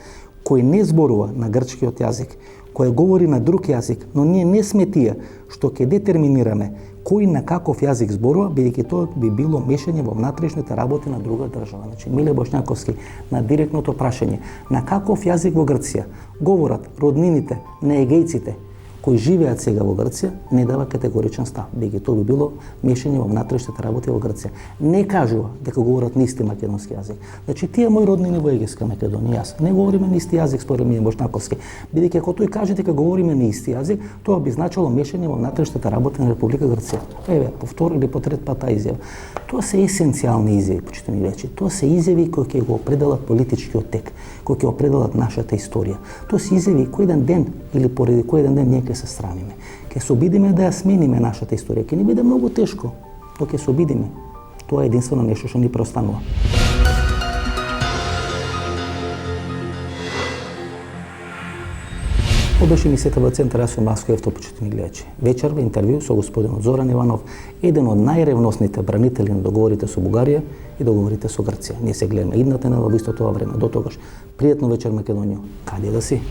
кој не зборува на грчкиот јазик, кој говори на друг јазик, но ние не сме тие што ќе детерминираме кој на каков јазик зборува, бидејќи тоа би било мешање во внатрешните работи на друга држава. Значи, Миле Бошњаковски на директното прашање на каков јазик во Грција говорат роднините на егејците кои живеат сега во Грција, не дава категоричен став, бидејќи тоа би било мешање во внатрешните работи во Грција. Не кажува дека говорат на исти македонски јазик. Значи, тие мои роднини во Егејска Македонија, јас не говориме на исти јазик според Миле Бошњаковски, бидејќи ако тој каже дека говориме на исти јазик, тоа би значило мешање во внатрешните работи на Република Грција. Еве, повтор или по трет пат таа изјава. Тоа се есенцијални изјави, почитувани вечи. Тоа се изјави кои ќе го определат политичкиот тек, кои ќе определат нашата историја. Тоа се изјави кој еден ден или поради кој еден ден ние ќе се срамиме. Ќе се обидиме да ја смениме нашата историја. Ќе ни биде многу тешко, но ќе се обидиме. Тоа е единствено нешто што ни преостанува. Ова беше емисијата во Центар Јасо Маско Ефто, почитувани гледачи. Вечерва интервју со господинот Зоран Иванов, еден од најревносните бранители на договорите со Бугарија и договорите со Грција. Ние се гледаме идната недела во исто тоа време. До тогаш, пријатно вечер Македонија. Каде да си?